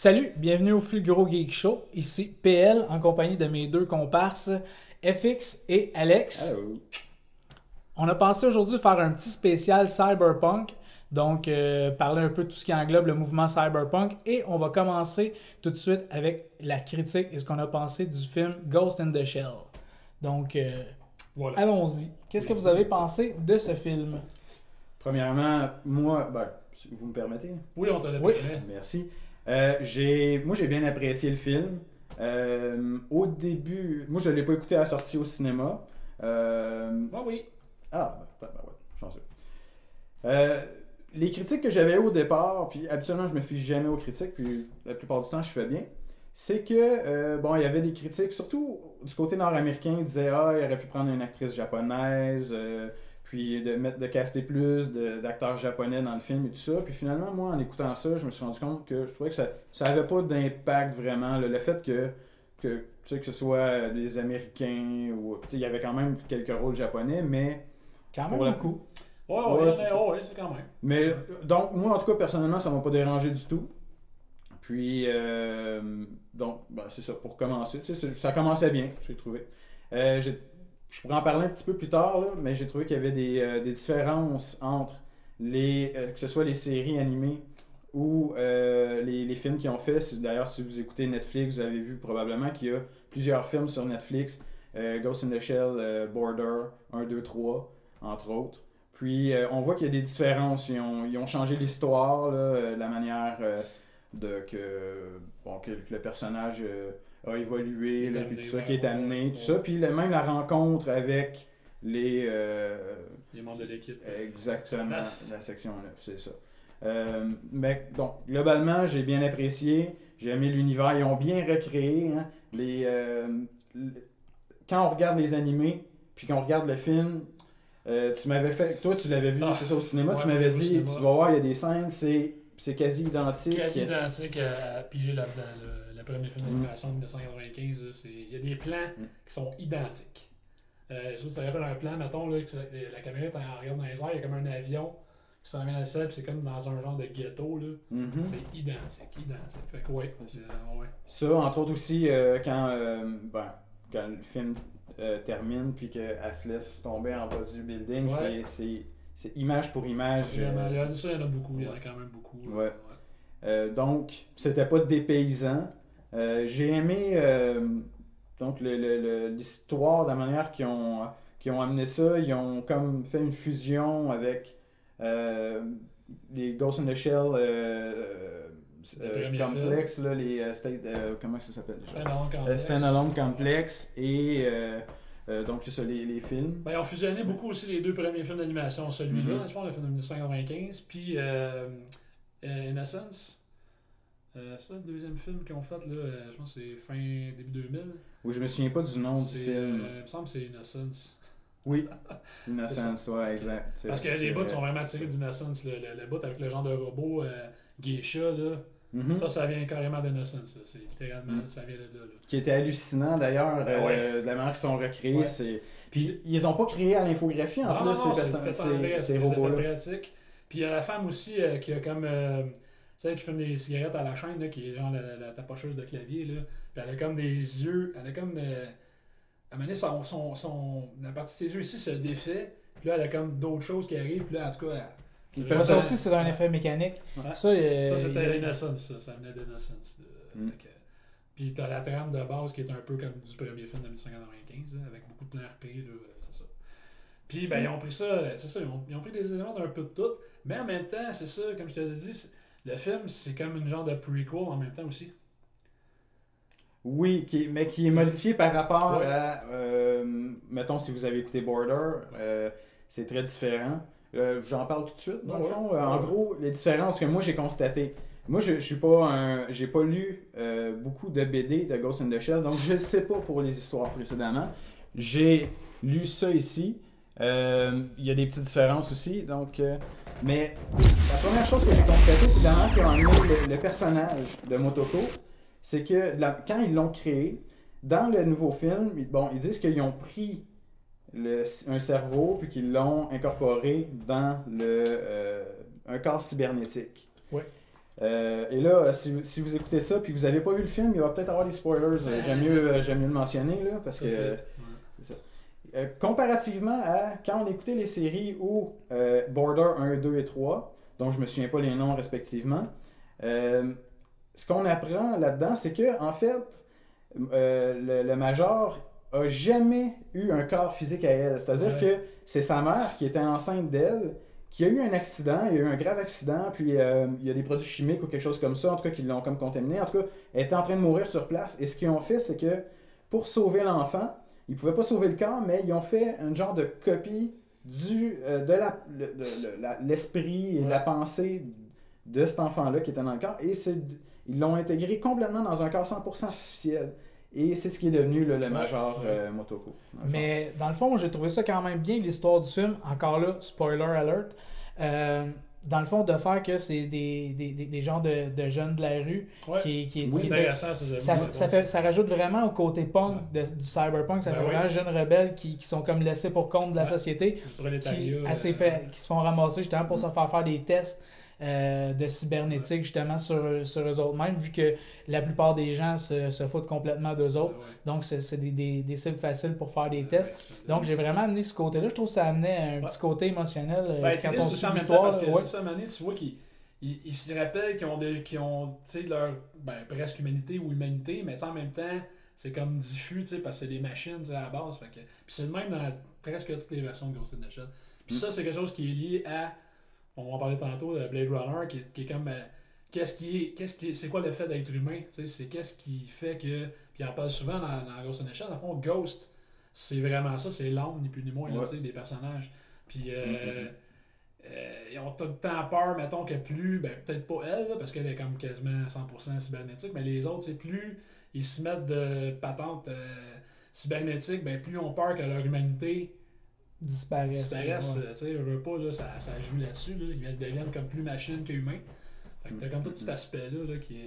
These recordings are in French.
Salut, bienvenue au Fulguro Geek Show. Ici PL en compagnie de mes deux comparses FX et Alex. Hello. On a pensé aujourd'hui faire un petit spécial Cyberpunk. Donc, parler un peu de tout ce qui englobe le mouvement Cyberpunk. Et on va commencer tout de suite avec la critique et ce qu'on a pensé du film Ghost in the Shell. Donc, Voilà. allons-y. Qu'est-ce que vous avez pensé de ce film? Premièrement, moi, si vous me permettez. Oui, on te l'a Oui. permis. Merci. Moi, j'ai bien apprécié le film. Au début, moi, je ne l'ai pas écouté à la sortie au cinéma. Oui. Ouais, chanceux. Les critiques que j'avais au départ, puis habituellement, je me fie jamais aux critiques, puis la plupart du temps, je fais bien. C'est que, il y avait des critiques, surtout du côté nord-américain, ils disaient, il aurait pu prendre une actrice japonaise, puis de caster plus d'acteurs japonais dans le film et tout ça. Puis finalement, moi, en écoutant ça, je me suis rendu compte que je trouvais que ça avait pas d'impact vraiment. Le fait que ce soit des Américains, ou il y avait quand même quelques rôles japonais, mais Quand même pour le beaucoup. C'est quand même. mais donc, moi, en tout cas, personnellement, ça m'a pas dérangé du tout. Puis, c'est ça, pour commencer. Tu sais, ça commençait bien, j'ai trouvé. Je pourrais en parler un petit peu plus tard, là, mais j'ai trouvé qu'il y avait des différences entre que ce soit les séries animées ou les films qu'ils ont fait. D'ailleurs, si vous écoutez Netflix, vous avez vu probablement qu'il y a plusieurs films sur Netflix. Ghost in the Shell, Border, 1, 2, 3, entre autres. Puis, on voit qu'il y a des différences. Ils ont changé l'histoire, là, la manière que le personnage a évolué, là, puis tout ça, qui est amené, tout ça. Puis même la rencontre avec les membres de l'équipe. Exactement, la section 9, c'est ça. Mais donc, globalement, j'ai bien apprécié. J'ai aimé l'univers. Ils ont bien recréé. Hein, quand on regarde les animés, puis qu'on regarde le film, tu m'avais fait. Toi, tu l'avais vu, c'est ça, au cinéma. Tu m'avais dit, tu vas voir, il y a des scènes, c'est quasi identique. Quasi identique à piger là-dedans. Le premier film d'animation de 1995, il y a des plans qui sont identiques. Je ça rappelle un plan, mettons, là, que la caméra est en regard dans les airs, il y a comme un avion qui s'en vient dans le ciel, puis c'est comme dans un genre de ghetto. Là. C'est identique. Fait que ouais. Ça, entre autres aussi, quand le film termine, puis qu'elle se laisse tomber en bas du building, c'est image pour image. Il y en a beaucoup, il y en a quand même beaucoup. Donc, c'était pas dépaysant. J'ai aimé donc l'histoire, la manière qu'ils ont amené ça. Ils ont comme fait une fusion avec les Ghost in the Shell complexe, là, les comment ça s'appelle déjà? Standalone Complex et donc c'est ça, les films. Ils ont fusionné beaucoup aussi les deux premiers films d'animation. Celui-là, dans le fond, le film de 1995, puis Innocence. C'est le deuxième film qu'ils ont fait, là, je pense que c'est fin début 2000. Oui, je me souviens pas du nom du film. Il me semble que c'est Innocence. Oui, Innocence, ouais, exact. Parce que les bouts sont vraiment tirés d'Innocence. Le bout avec le genre de robot geisha, là. Ça vient carrément d'Innocence. C'est littéralement, ça vient de là. Qui était hallucinant d'ailleurs, de la manière qu'ils sont recréés. Ouais. Puis ils ont pas créé à l'infographie en plus, ces robots-là. Puis il y a la femme aussi qui a comme. Celle qui fume des cigarettes à la chaîne, là, qui est genre la tapocheuse de clavier. Là. Puis elle a comme des yeux. Elle a comme. À un moment donné, la partie de ses yeux ici se défait. Puis là, elle a comme d'autres choses qui arrivent. Puis là, en tout cas. Ça aussi, c'est un effet mécanique. Ouais. Ça, c'était Innocence. Ça venait d'Innocence. Puis t'as la trame de base qui est un peu comme du premier film de 1995, avec beaucoup de plans repris. C'est ça. Puis, ils ont pris ça. C'est ça, ils ont pris des éléments d'un peu de tout. Mais en même temps, c'est ça, comme je te l'ai dit. Le film, c'est comme une genre de prequel en même temps aussi. Oui, mais qui est modifié par rapport à... mettons, si vous avez écouté Border, c'est très différent. J'en parle tout de suite, dans le fond. En gros, les différences que moi, j'ai constatées. Moi, je suis pas j'ai pas lu beaucoup de BD de Ghost in the Shell, donc je ne sais pas pour les histoires précédemment. J'ai lu ça ici. Il y a des petites différences aussi, donc... Mais la première chose que j'ai constatée, c'est d'abord qu'ils ont amené le personnage de Motoko. C'est que quand ils l'ont créé, dans le nouveau film, ils disent qu'ils ont pris un cerveau puis qu'ils l'ont incorporé dans un corps cybernétique. Ouais. Et là, si vous écoutez ça puis vous n'avez pas vu le film, il va peut-être avoir des spoilers. J'aime mieux le mentionner là, parce que c'est ça. Comparativement à quand on écoutait les séries ou Border 1, 2 et 3, dont je me souviens pas les noms respectivement, ce qu'on apprend là-dedans, c'est que en fait, le Major a jamais eu un corps physique à elle. C'est-à-dire que c'est sa mère qui était enceinte d'elle, qui a eu un accident, il y a eu un grave accident, puis il y a des produits chimiques ou quelque chose comme ça, en tout cas qui l'ont comme contaminé. En tout cas, elle était en train de mourir sur place. Et ce qu'ils ont fait, c'est que pour sauver l'enfant, ils ne pouvaient pas sauver le corps, mais ils ont fait un genre de copie de l'esprit et la pensée de cet enfant-là qui était dans le corps. Et ils l'ont intégré complètement dans un corps 100% artificiel. Et c'est ce qui est devenu le Major Motoko. Mais dans le fond, j'ai trouvé ça quand même bien, l'histoire du film. Encore là, spoiler alert. Dans le fond, de faire que c'est des genres de jeunes de la rue ça rajoute vraiment au côté punk du cyberpunk. Ça fait vraiment jeunes rebelles qui sont comme laissés pour compte de la société, qui se font ramasser justement pour se faire des tests de cybernétique justement sur eux autres mêmes, vu que la plupart des gens se foutent complètement d'eux autres. Donc c'est des cibles faciles pour faire des tests. Donc j'ai vraiment amené ce côté-là. Je trouve que ça amenait un petit côté émotionnel quand on suit l'histoire. Parce que c'est ça, Mané, tu vois qu'ils se rappellent qu'ils ont leur presque humanité ou humanité, mais en même temps, c'est comme diffus, parce que c'est des machines à la base. Puis c'est le même dans presque toutes les versions de Ghost in the Shell. Puis ça, c'est quelque chose qui est lié à, on va en parler tantôt, de Blade Runner, qui est comme c'est quoi le fait d'être humain, c'est qu'est-ce qui fait que, puis on en parle souvent dans Ghost in the Shell, dans le fond, Ghost, c'est vraiment ça, c'est l'âme ni plus ni moins des personnages. Puis ils ont tout le temps peur, mettons, que plus, peut-être pas elle, là, parce qu'elle est comme quasiment 100% cybernétique, mais les autres, plus ils se mettent de patentes cybernétiques, plus ils ont peur que leur humanité disparaissent. Je veux pas, là, ça joue là-dessus, là. Ils deviennent comme plus machines que humains. Fait que t'as comme tout cet aspect-là qui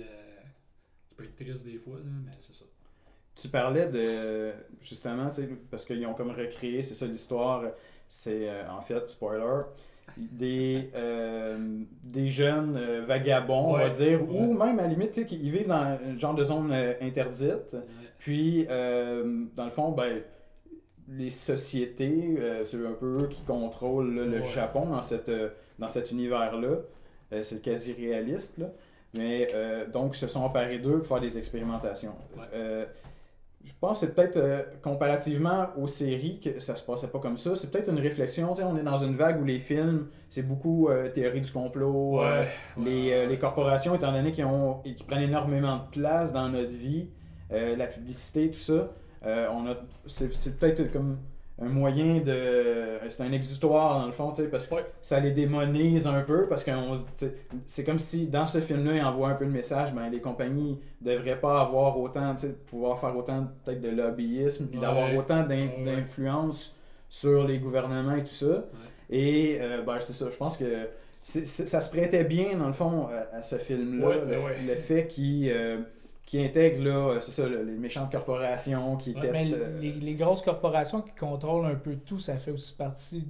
peut être triste des fois, là, mais c'est ça. Tu parlais de, justement, parce qu'ils ont comme recréé, c'est ça l'histoire, c'est en fait, spoiler, des jeunes vagabonds, on va dire, ou même à la limite, ils vivent dans un genre de zone interdite, puis dans le fond, les sociétés, c'est un peu eux qui contrôlent le Japon dans cet univers-là. C'est quasi réaliste, là. Mais donc, ils se sont emparés d'eux pour faire des expérimentations. Je pense que c'est peut-être, comparativement aux séries, que ça se passait pas comme ça. C'est peut-être une réflexion. On est dans une vague où les films, c'est beaucoup théorie du complot. Les corporations, étant donné qu'ils prennent énormément de place dans notre vie, la publicité, tout ça, c'est peut-être comme un moyen c'est un exutoire dans le fond, parce que ça les démonise un peu, parce que c'est comme si dans ce film-là, ils envoient un peu le message, les compagnies devraient pas avoir autant, pouvoir faire autant peut-être de lobbyisme, puis d'avoir autant d'influence sur les gouvernements et tout ça. Et c'est ça, je pense que ça se prêtait bien dans le fond à ce film-là, le fait qui intègre, là, c'est ça, les méchantes corporations qui testent... Les grosses corporations qui contrôlent un peu tout, ça fait aussi partie,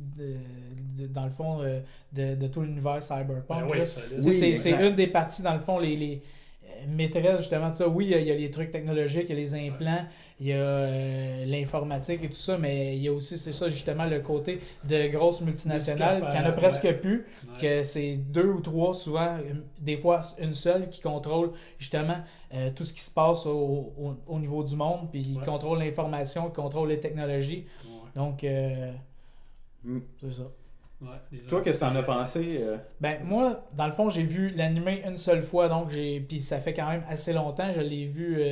dans le fond, de tout l'univers cyberpunk. C'est une des parties, dans le fond, les maîtresses, justement, de ça. Oui, il y a les trucs technologiques, il y a les implants, il y a l'informatique et tout ça, mais il y a aussi, c'est ça, justement, le côté de grosses multinationales, qu'il n'y en a presque plus, que c'est 2 ou 3, souvent, des fois une seule, qui contrôle, justement, tout ce qui se passe au niveau du monde, puis ils contrôlent l'information, ils contrôlent les technologies. Donc, c'est ça. Toi, qu'est-ce que t'en as pensé? Moi, dans le fond, j'ai vu l'anime une seule fois, donc puis ça fait quand même assez longtemps. Je l'ai vu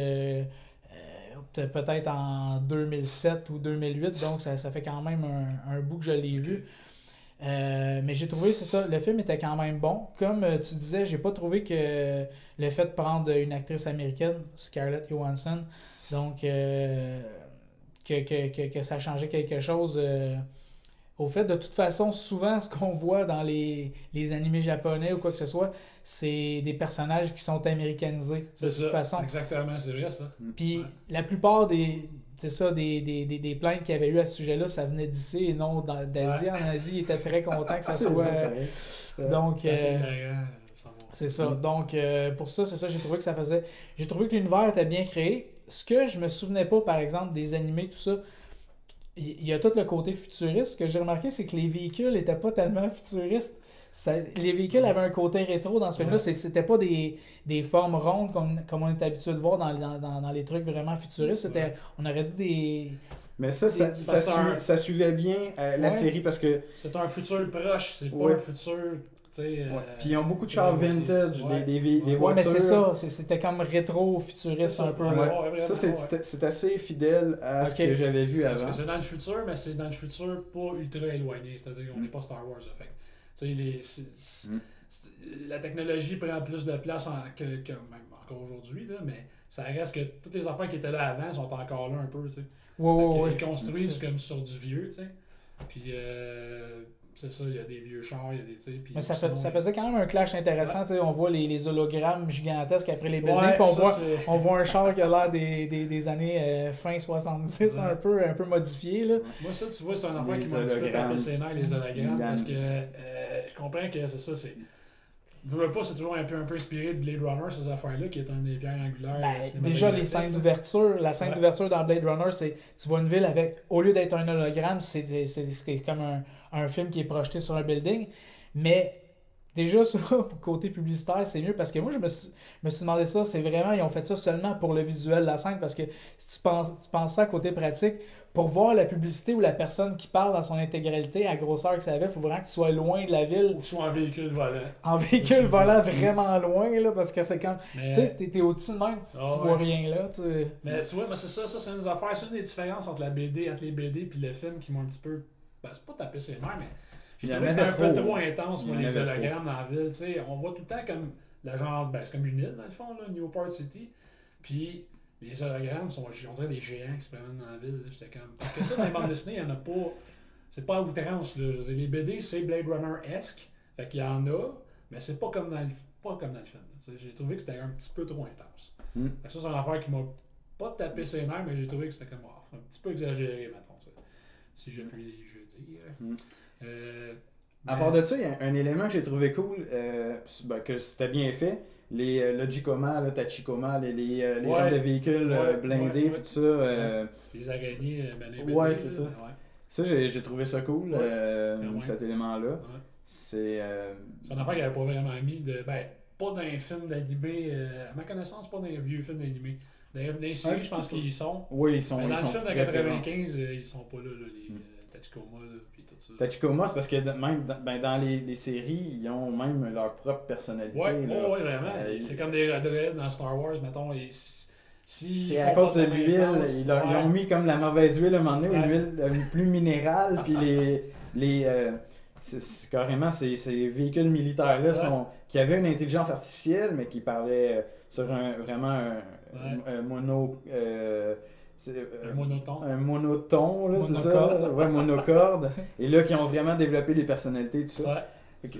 peut-être en 2007 ou 2008, donc ça fait quand même un bout que je l'ai vu. Mais j'ai trouvé, c'est ça, le film était quand même bon. Comme tu disais, j'ai pas trouvé que le fait de prendre une actrice américaine, Scarlett Johansson, donc que ça changeait quelque chose. Au fait, de toute façon, souvent, ce qu'on voit dans les animés japonais ou quoi que ce soit, c'est des personnages qui sont américanisés. C'est ça, façon. Exactement, c'est vrai ça. Puis la plupart des plaintes qu'il y avait eu à ce sujet-là, ça venait d'ici et non d'Asie. En Asie, ils étaient très contents que ça soit... Donc... C'est ça. Donc, pour ça, c'est ça, j'ai trouvé que ça faisait... J'ai trouvé que l'univers était bien créé. Ce que je me souvenais pas, par exemple, des animés, tout ça, il y a tout le côté futuriste. Ce que j'ai remarqué, c'est que les véhicules n'étaient pas tellement futuristes. Les véhicules avaient un côté rétro dans ce film-là. C'était pas des formes rondes comme on est habitué de voir dans les trucs vraiment futuristes. On aurait dit des... Mais ça suivait bien la série parce que... C'est un futur proche, c'est pas un futur... Puis ils ont beaucoup de chars vintage, des voitures. Ouais, mais c'est ça, c'était comme rétro-futuriste un peu. Ça, c'est assez fidèle à ce que j'avais vu avant. Parce que c'est dans le futur, mais c'est dans le futur pas ultra éloigné, c'est-à-dire qu'on n'est pas Star Wars. La technologie prend plus de place que même encore aujourd'hui, mais ça reste que toutes les affaires qui étaient là avant sont encore là un peu. Ils construisent comme sur du vieux, tu sais. Puis... c'est ça, il y a des vieux chars, il y a des... Puis mais ça faisait quand même un clash intéressant. On voit les hologrammes gigantesques après les buildings. On voit un char qui a l'air des années fin 70, un peu modifié. Là. Moi, ça, tu vois, c'est un affaire qui m'a un petit peu tapé ses nerfs, les hologrammes. Parce que je comprends que c'est ça, c'est... Je veux pas, c'est toujours un peu inspiré de Blade Runner, ces affaires-là, qui est un des pierres angulaires. Déjà, les scènes d'ouverture, la scène d'ouverture dans Blade Runner, c'est tu vois une ville avec, au lieu d'être un hologramme, c'est comme un film qui est projeté sur un building. Mais déjà, ça, côté publicitaire, c'est mieux parce que moi, je me suis demandé ça, c'est vraiment, ils ont fait ça seulement pour le visuel de la scène parce que si tu penses ça à côté pratique, pour voir la publicité ou la personne qui parle dans son intégralité, à grosseur que ça avait, il faut vraiment que tu sois loin de la ville. Ou que tu sois en véhicule volant. En véhicule volant vraiment loin, là, parce que c'est comme... Tu sais, t'es au-dessus de même, tu vois rien là. Mais tu vois, c'est ça, c'est une des affaires, c'est une des différences entre les BD et le film qui m'ont un petit peu... Ben, c'est pas taper ses nerfs, mais j'ai trouvé que c'était un peu trop intense, moi, les hologrammes dans la ville. T'sais, on voit tout le temps comme la genre... Ben, c'est comme une île, dans le fond, là, Newport City. Puis... Les hologrammes sont, on dirait des géants qui se promènent dans la ville. J'étais comme... Parce que ça, dans les bandes dessinées, il n'y en a pas... C'est pas à outrance. Là. Je veux dire, les BD, c'est Blade Runner-esque. Fait qu'il y en a, mais c'est pas comme dans le film. J'ai trouvé que c'était un petit peu trop intense. Fait que ça, c'est une affaire qui m'a pas tapé ses nerfs, mais j'ai trouvé que c'était comme un petit peu exagéré, mettons. Si je puis dire. À part de ça, il y a un élément que j'ai trouvé cool, que c'était bien fait. Les Logicoma, Tachikoma, les genres de véhicules blindés, tout ça. Les araignées, ouais, c'est ça. Ça, j'ai trouvé ça cool, cet élément-là. Ouais. C'est une affaire qu'il n'avait pas vraiment mis. Pas dans les films d'animé, à ma connaissance, pas dans les vieux films d'animé. Dans les séries, je pense qu'ils y sont. Oui, ils sont. Mais dans le film de 95, ils sont pas là, les Tachikoma, puis tout ça. Tachikoma, c'est parce que même dans les séries, ils ont même leur propre personnalité. Oui, vraiment. C'est comme des droïdes dans Star Wars, mettons. C'est à cause de l'huile. Ils ont mis comme la mauvaise huile à un moment donné, une huile plus minérale, puis c'est carrément ces véhicules militaires-là qui avaient une intelligence artificielle, mais qui parlaient sur un mono... un monoton, là, c'est ça? Ouais, monocorde. Et là, qui ont vraiment développé des personnalités, tout ça. Ouais.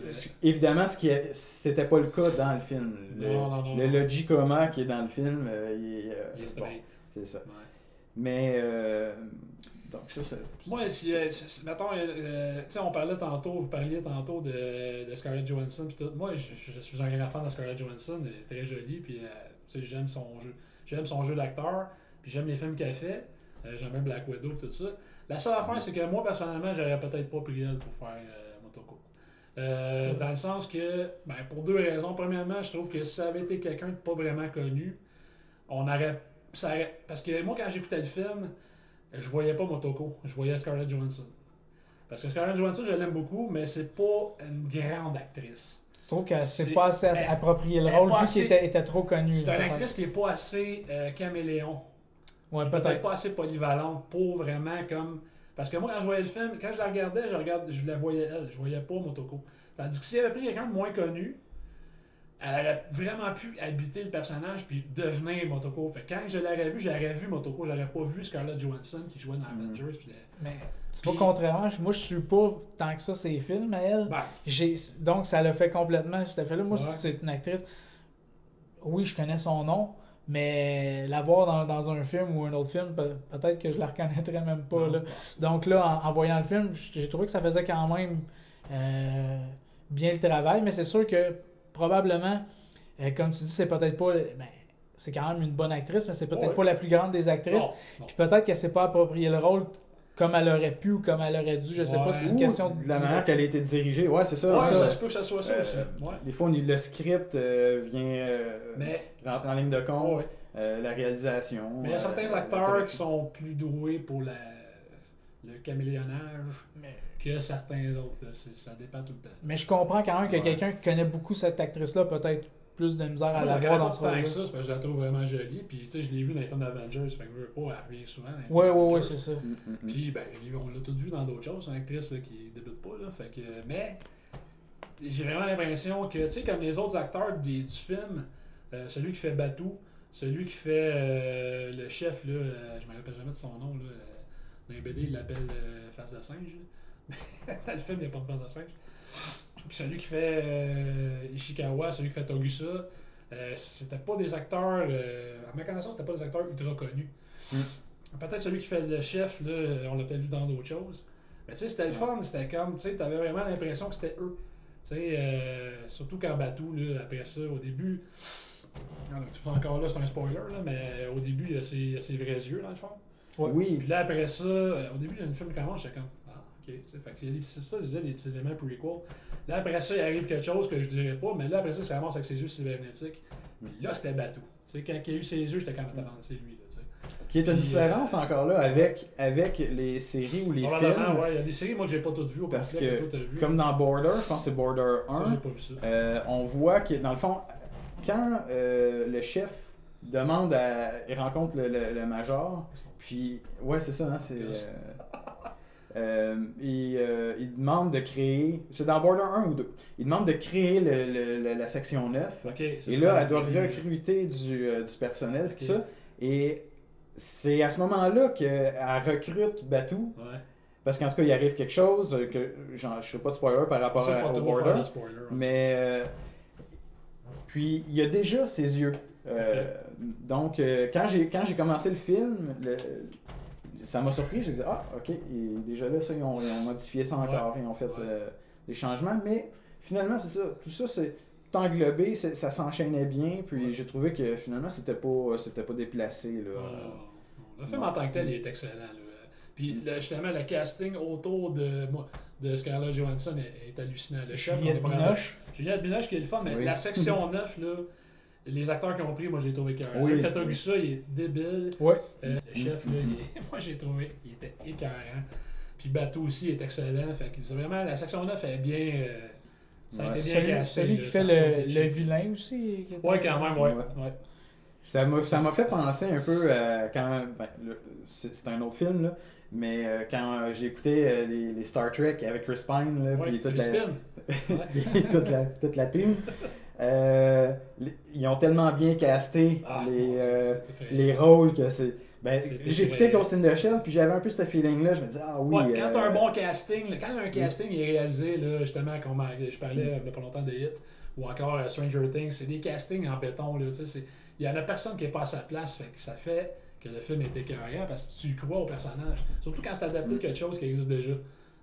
Évidemment, c'était pas le cas dans le film. Non. Le Logicoma qui est dans le film, il est straight. C'est ça. Ouais. Mais... donc ça, c'est... Moi, mettons, vous parliez tantôt de Scarlett Johansson pis tout. Moi, je suis un grand fan de Scarlett Johansson, elle est très jolie, puis j'aime son jeu d'acteur, puis j'aime les films qu'elle fait, j'aime bien Black Widow tout ça. La seule affaire, c'est que moi, personnellement, j'aurais peut-être pas pris elle pour faire Motoko. Dans le sens que, pour deux raisons. Premièrement, je trouve que si ça avait été quelqu'un de pas vraiment connu, parce que moi, quand j'écoutais le film, je voyais pas Motoko, je voyais Scarlett Johansson. Parce que Scarlett Johansson, je l'aime beaucoup, mais c'est pas une grande actrice. Je trouve que c'est pas assez approprié le rôle, vu qu'elle était trop connue. C'est une actrice qui est pas assez caméléon. Ouais, peut-être pas assez polyvalente pour vraiment comme... Parce que moi, quand je voyais le film, quand je la regardais, je la voyais elle, je voyais pas Motoko. Tandis que si elle avait pris quelqu'un de moins connu, elle aurait vraiment pu habiter le personnage puis devenir Motoko. Fait que quand je l'aurais vu, j'aurais vu Motoko, j'aurais pas vu Scarlett Johansson qui jouait dans Avengers. Mais c'est pas contrairement, moi je suis pas tant que ça ses films à elle. Donc ça l'a fait complètement cet effet-là. Moi, c'est une actrice. Oui, je connais son nom, mais la voir dans un film ou un autre film, peut-être que je la reconnaîtrais même pas. Là. Donc là, en voyant le film, j'ai trouvé que ça faisait quand même bien le travail, mais c'est sûr que probablement, comme tu dis, c'est peut-être pas... Ben, c'est quand même une bonne actrice, mais c'est peut-être Ouais. pas la plus grande des actrices. Non. Puis peut-être qu'elle s'est pas approprié le rôle comme elle aurait pu ou comme elle aurait dû. Je sais pas Ouais. si c'est une question de la manière qu'elle a été dirigée. Ouais, c'est ça. Ouais, ça. ça se peut que ça soit ça aussi. Ouais. Des fois, le script vient rentrer en ligne de compte, Ouais. la réalisation. Mais il y a certains la acteurs direction. qui sont plus doués pour le caméléonnage que certains autres. Là. Ça dépend tout le temps. Mais je comprends quand même que Ouais. quelqu'un qui connaît beaucoup cette actrice-là, peut-être plus de misère à Moi, la je la voir connais dans pas ce tant rôle. que ça, c'est parce que je la trouve vraiment jolie. Puis, tu sais, je l'ai vu dans les films d'Avengers, fait que je veux pas, elle revient souvent dans les films Ouais, d'Avengers. c'est ça. Puis, ben, on l'a tout vu dans d'autres choses, c'est une actrice là, qui débute pas, là. Fait que, mais, j'ai vraiment l'impression que, tu sais, comme les autres acteurs du film, celui qui fait Batou, celui qui fait le chef, là, je me rappelle jamais de son nom, là. Dans les BD, il l'appelle Face de singe. Là. Dans le film, il n'y a pas de face de singe. Puis celui qui fait Ishikawa, celui qui fait Togusa, c'était pas des acteurs, à ma connaissance, c'était pas des acteurs ultra connus. Peut-être celui qui fait le chef, là, on l'a peut-être vu dans d'autres choses. Mais tu sais, c'était le fun, c'était comme, tu sais, t'avais vraiment l'impression que c'était eux. Tu sais, surtout quand Batou, là, après ça, au début, encore là, c'est un spoiler, là, mais au début, il y a ses vrais yeux, dans le fond. Ouais. Oui. Puis là, après ça, au début, il y a une film qui commence, j'étais comme, ok, tu sais, fait que c'est ça, je disais, les petits éléments prequel. Là, après ça, il arrive quelque chose que je dirais pas, mais là, après ça, ça commence avec ses yeux cybernétiques. Puis là, c'était Batou. Tu sais, quand il a eu ses yeux, j'étais comme, attends, c'est lui, là, tu sais. Qui est une différence encore là avec les séries ou les films. Ouais, il y a des séries, moi, que j'ai pas toutes vues au Parce complet, que, toi, t'as vu. comme dans Border, je pense que c'est Border 1, Ça, j'ai pas vu ça. on voit que, dans le fond, quand le chef demande il rencontre le major, puis, ouais, c'est ça, hein, c'est... il demande de créer, c'est dans Border 1 ou 2, il demande de créer la section 9, Okay, et là, elle doit recruter du personnel, tout ça, et c'est à ce moment-là qu'elle recrute Batou, Ouais. parce qu'en tout cas, il arrive quelque chose, que je ne ferai pas de spoiler par rapport C'est pas au trop Border, faire de spoiler, hein. mais puis il y a déjà ses yeux. Donc, quand j'ai commencé le film, ça m'a surpris. J'ai dit, ah, ok, et déjà là, ça, ils ont modifié ça encore, ils ont fait des changements. Mais finalement, c'est ça. Tout ça, c'est tout englobé, ça s'enchaînait bien. Puis j'ai trouvé que finalement, c'était pas déplacé. Là. Le film en tant que tel, il est excellent. Là. Puis justement, le casting autour de Scarlett Johansson est hallucinant. Le chef, Juliette Binoche. Juliette Binoche qui est le fun, mais Oui. la section 9, là, les acteurs qui ont pris, moi j'ai trouvé écœurant. Oui. Celui qui a fait Togusa, il est débile. Ouais. Le chef, là, moi j'ai trouvé, il était écœurant. Puis Batou aussi est excellent. Fait que c'est vraiment, la section 9 est bien. Ça a été bien cassé. Celui qui fait le vilain aussi. Ouais, quand même, ouais. Ça m'a fait penser un peu quand. Ben, c'est un autre film, là. Mais quand j'ai écouté les Star Trek avec Chris Pine, là, puis toute la team, ils ont tellement bien casté les rôles que c'est. Ben, j'ai écouté Ghost in the Shell, puis j'avais un peu ce feeling-là. Je me disais, ah oui. Ouais, quand t'as un bon casting, quand un casting est réalisé, là, justement, je parlais il y a pas longtemps de Hit, ou encore Stranger Things, c'est des castings en béton. Il y en a personne qui n'est pas à sa place, fait que ça fait que le film est écœurant parce que tu crois au personnage. Surtout quand c'est adapté de quelque chose qui existe déjà.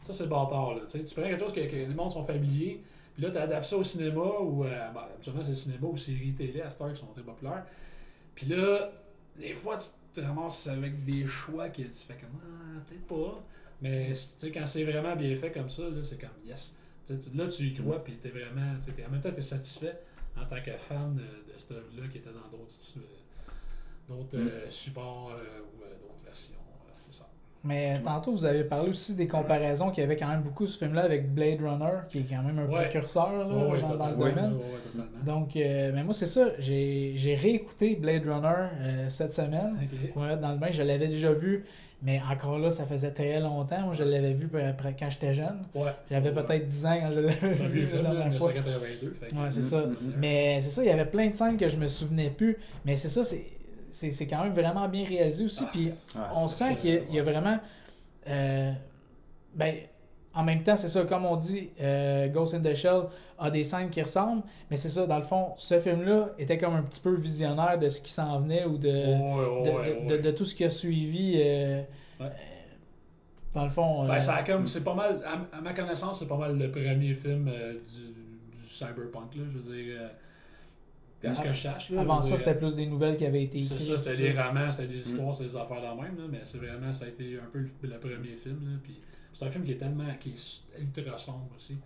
Ça, c'est bâtard. Là, tu prends quelque chose que les mondes sont familiers, puis là, tu adaptes ça au cinéma, ou habituellement, c'est le cinéma ou séries télé à cette heure qui sont très populaires. Puis là, des fois, tu te ramasses avec des choix que tu fais comme peut-être pas. Mais quand c'est vraiment bien fait comme ça, là, c'est comme yes. Là, tu y crois, puis t'es vraiment. En même temps, t'es satisfait en tant que fan de cette œuvre-là qui était dans d'autres supports ou d'autres versions. C'est ça. Mais tantôt, vous avez parlé aussi des comparaisons qu'il y avait quand même beaucoup ce film-là avec Blade Runner, qui est quand même un précurseur là, dans le domaine. Donc, mais moi, c'est ça. J'ai réécouté Blade Runner cette semaine pour me mettre dans le bain. Je l'avais déjà vu, mais encore là, ça faisait très longtemps. Moi, je l'avais vu quand j'étais jeune. J'avais peut-être 10 ans quand je l'avais vu la dernière fois. 1982. Ouais, c'est ça. Mais c'est ça, il y avait plein de scènes que je me souvenais plus. Mais c'est ça, c'est quand même vraiment bien réalisé aussi. Puis on sent qu'il y a vraiment... en même temps, c'est ça, comme on dit, Ghost in the Shell a des scènes qui ressemblent, mais c'est ça, dans le fond, ce film-là était comme un petit peu visionnaire de ce qui s'en venait ou de tout ce qui a suivi. Dans le fond... c'est pas mal, à ma connaissance, c'est pas mal le premier film du cyberpunk, là, je veux dire. À ce que je sache. Là, avant ça, c'était plus des nouvelles qui avaient été écrites. C'est ça, c'était des romans, c'était des histoires, c'était des affaires de même, là, mais c'est vraiment, ça a été un peu le premier film. Là, puis c'est un film qui est ultra sombre aussi.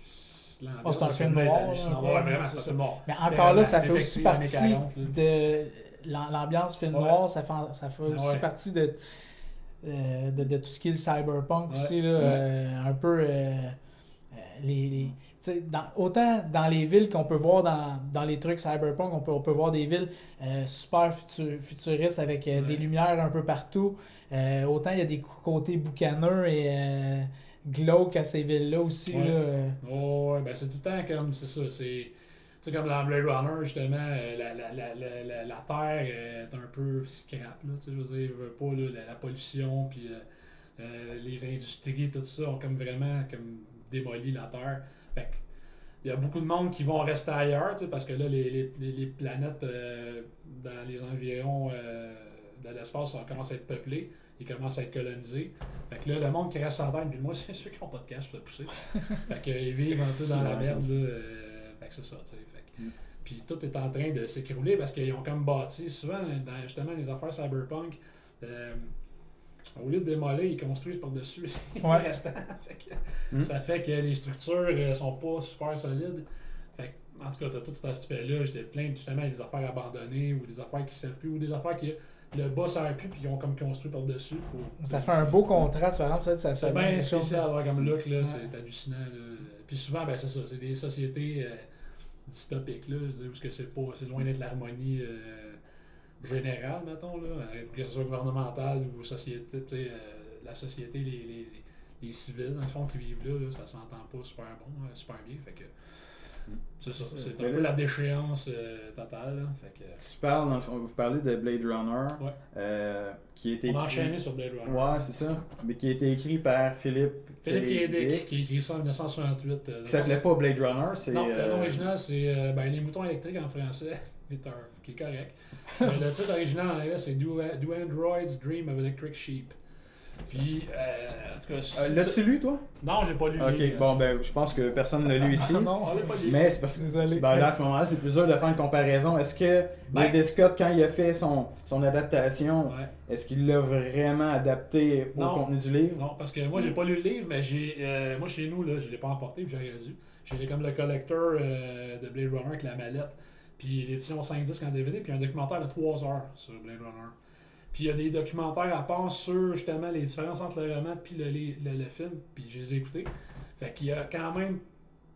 C'est un film noir. Vraiment, c'est un film noir. Mais encore là, ça fait aussi partie de l'ambiance film noir, ça fait aussi partie de tout ce qui est le cyberpunk aussi, là, un peu autant dans les villes qu'on peut voir dans les trucs cyberpunk, on peut voir des villes super futuristes avec des lumières un peu partout. Autant il y a des côtés boucaneux et glauques à ces villes-là aussi. Ben c'est tout le temps comme, c'est ça, c'est comme dans Blade Runner, justement, la Terre est un peu scrap, là, je veux dire, je veux pas, là, la pollution, puis les industries, tout ça, ont comme vraiment comme démoli la Terre. Fait que, il y a beaucoup de monde qui vont rester ailleurs, parce que là, les planètes dans les environs de l'espace commencent à être peuplées, ils commencent à être colonisés. Fait que là, le monde qui reste sur Terre, puis moi, c'est ceux qui n'ont pas de cash pour se pousser. Fait qu'ils vivent un peu dans la merde, là. Fait que c'est ça, tu sais. Puis tout est en train de s'écrouler parce qu'ils ont comme bâti, souvent, dans justement les affaires cyberpunk, au lieu de démolir, ils construisent par-dessus les restants. Ça fait que les structures sont pas super solides. Fait que, en tout cas, t'as tout cet aspect-là. J'étais plein justement des affaires abandonnées ou des affaires qui ne servent plus ou des affaires qui le bas ne sert plus puis ils ont comme construit par-dessus. Ça fait un beau contraste, par exemple. Ça c'est bien spécial comme look, là, c'est hallucinant. Là. Puis souvent, ben, c'est ça, c'est des sociétés dystopiques, là, où c'est loin d'être l'harmonie générale, mettons, là, que ce soit gouvernementale ou société, la société, les civils, dans le fond, qui vivent là, ça s'entend pas super bien. Fait que c'est ça, c'est un peu la déchéance totale. Là, fait que, tu parles, dans le fond, vous parlez de Blade Runner, qui a été écrit... enchaîné sur Blade Runner. Ouais, c'est ça. Mais qui a été écrit par Philippe K. Dick, qui a écrit ça en 1968. Qui s'appelait pas Blade Runner, c'est... Non, le nom original, c'est Les moutons électriques en français, qui est correct. Le titre original en anglais, c'est Do Androids Dream of Electric Sheep. Puis, en tout cas... l'as-tu lu, toi? Non, j'ai pas lu. Ok, bon, ben, je pense que personne ne l'a lu ici. Non, on l'a pas lu. Mais c'est parce que là, à ce moment-là, c'est plus dur de faire une comparaison. Est-ce que Ridley Scott, quand il a fait son adaptation, est-ce qu'il l'a vraiment adapté au contenu du livre? Non, parce que moi, j'ai pas lu le livre, mais moi, chez nous, là, je l'ai pas emporté, puis j'aurais dû. J'ai comme le collector de Blade Runner avec la mallette, puis l'édition 5 disques en DVD, puis un documentaire de 3 heures sur Blade Runner. Puis il y a des documentaires à part sur justement les différences entre le roman et le film, puis je les ai écoutés. Fait qu'il y a quand même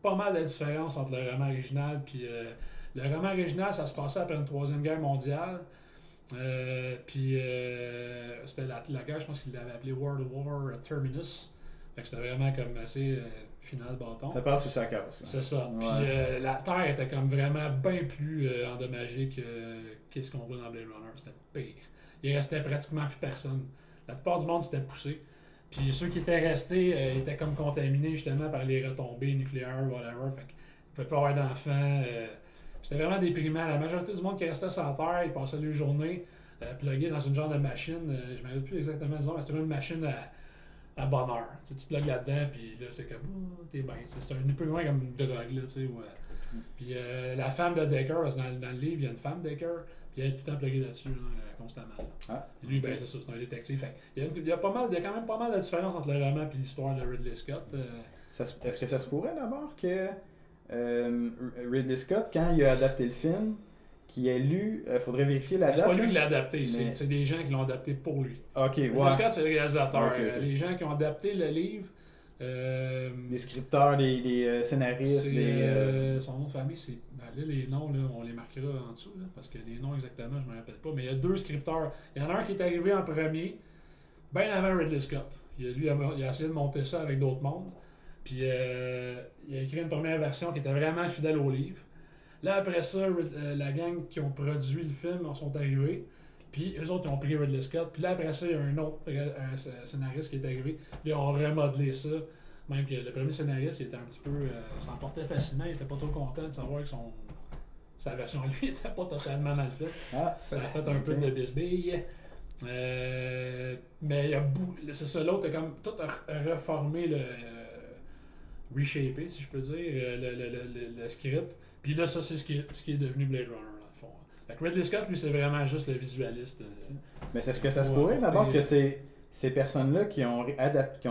pas mal de différences entre le roman original puis le roman original, ça se passait après une Troisième Guerre mondiale. Puis c'était la guerre, je pense qu'il l'avait appelé World War Terminus. Fait que c'était vraiment comme assez final bâton. Ça part sur sa casse. C'est ça. Ouais. Puis la Terre était comme vraiment bien plus endommagée qu'est-ce qu'on voit dans Blade Runner. C'était pire. Il restait pratiquement plus personne. La plupart du monde s'était poussé. Puis ceux qui étaient restés étaient comme contaminés justement par les retombées nucléaires, whatever. Fait qu'ils ne pouvaient pas avoir d'enfants. C'était vraiment déprimant. La majorité du monde qui restait sur la Terre, ils passaient leur journée plugués dans une genre de machine. Je ne me rappelle plus exactement du nom, mais c'était une machine à bonheur. Tu plugues là-dedans, puis là, c'est comme, t'es bien. C'est un peu moins comme une drogue, là, tu sais. Puis la femme de Decker, parce que dans le livre, il y a une femme Decker. Puis il est tout le temps plugué là-dessus, constamment. Et lui, ben, c'est ça, c'est un détective. Fait, il y a quand même pas mal de différences entre le roman et l'histoire de Ridley Scott. Est-ce que ça se pourrait d'abord que Ridley Scott, quand il a adapté le film, qu'il ait lu, faudrait vérifier la date. C'est pas lui qui l'a adapté, c'est des gens qui l'ont adapté pour lui. Ridley Scott, c'est le réalisateur. Les gens qui ont adapté le livre. Les scripteurs, les scénaristes, son nom de famille, c'est. Là, les noms, là, on les marquera en dessous, là, parce que les noms exactement, je ne me rappelle pas. Mais il y a 2 scripteurs. Il y en a un qui est arrivé en premier, bien avant Ridley Scott. Il a essayé de monter ça avec d'autres mondes. Puis il a écrit une première version qui était vraiment fidèle au livre. Là, après ça, la gang qui ont produit le film sont arrivés. Puis eux autres, ils ont pris Ridley Scott. Puis là, après ça, il y a un autre scénariste qui est arrivé. Là, ils ont remodelé ça. Même que le premier scénariste, il était un petit peu... s'en portait fascinant. Il était pas trop content de savoir que sa version à lui était pas totalement mal faite. Ça a fait un peu de bisbille. Mais il y a c'est ça, l'autre a comme tout reformé reshapé, si je peux dire, le script. Puis là, ça, c'est ce qui est devenu Blade Runner, dans le fond. Fait que Ridley Scott, lui, c'est vraiment juste le visualiste. Mais c'est ce que ça se pourrait d'abord que ces personnes-là qui ont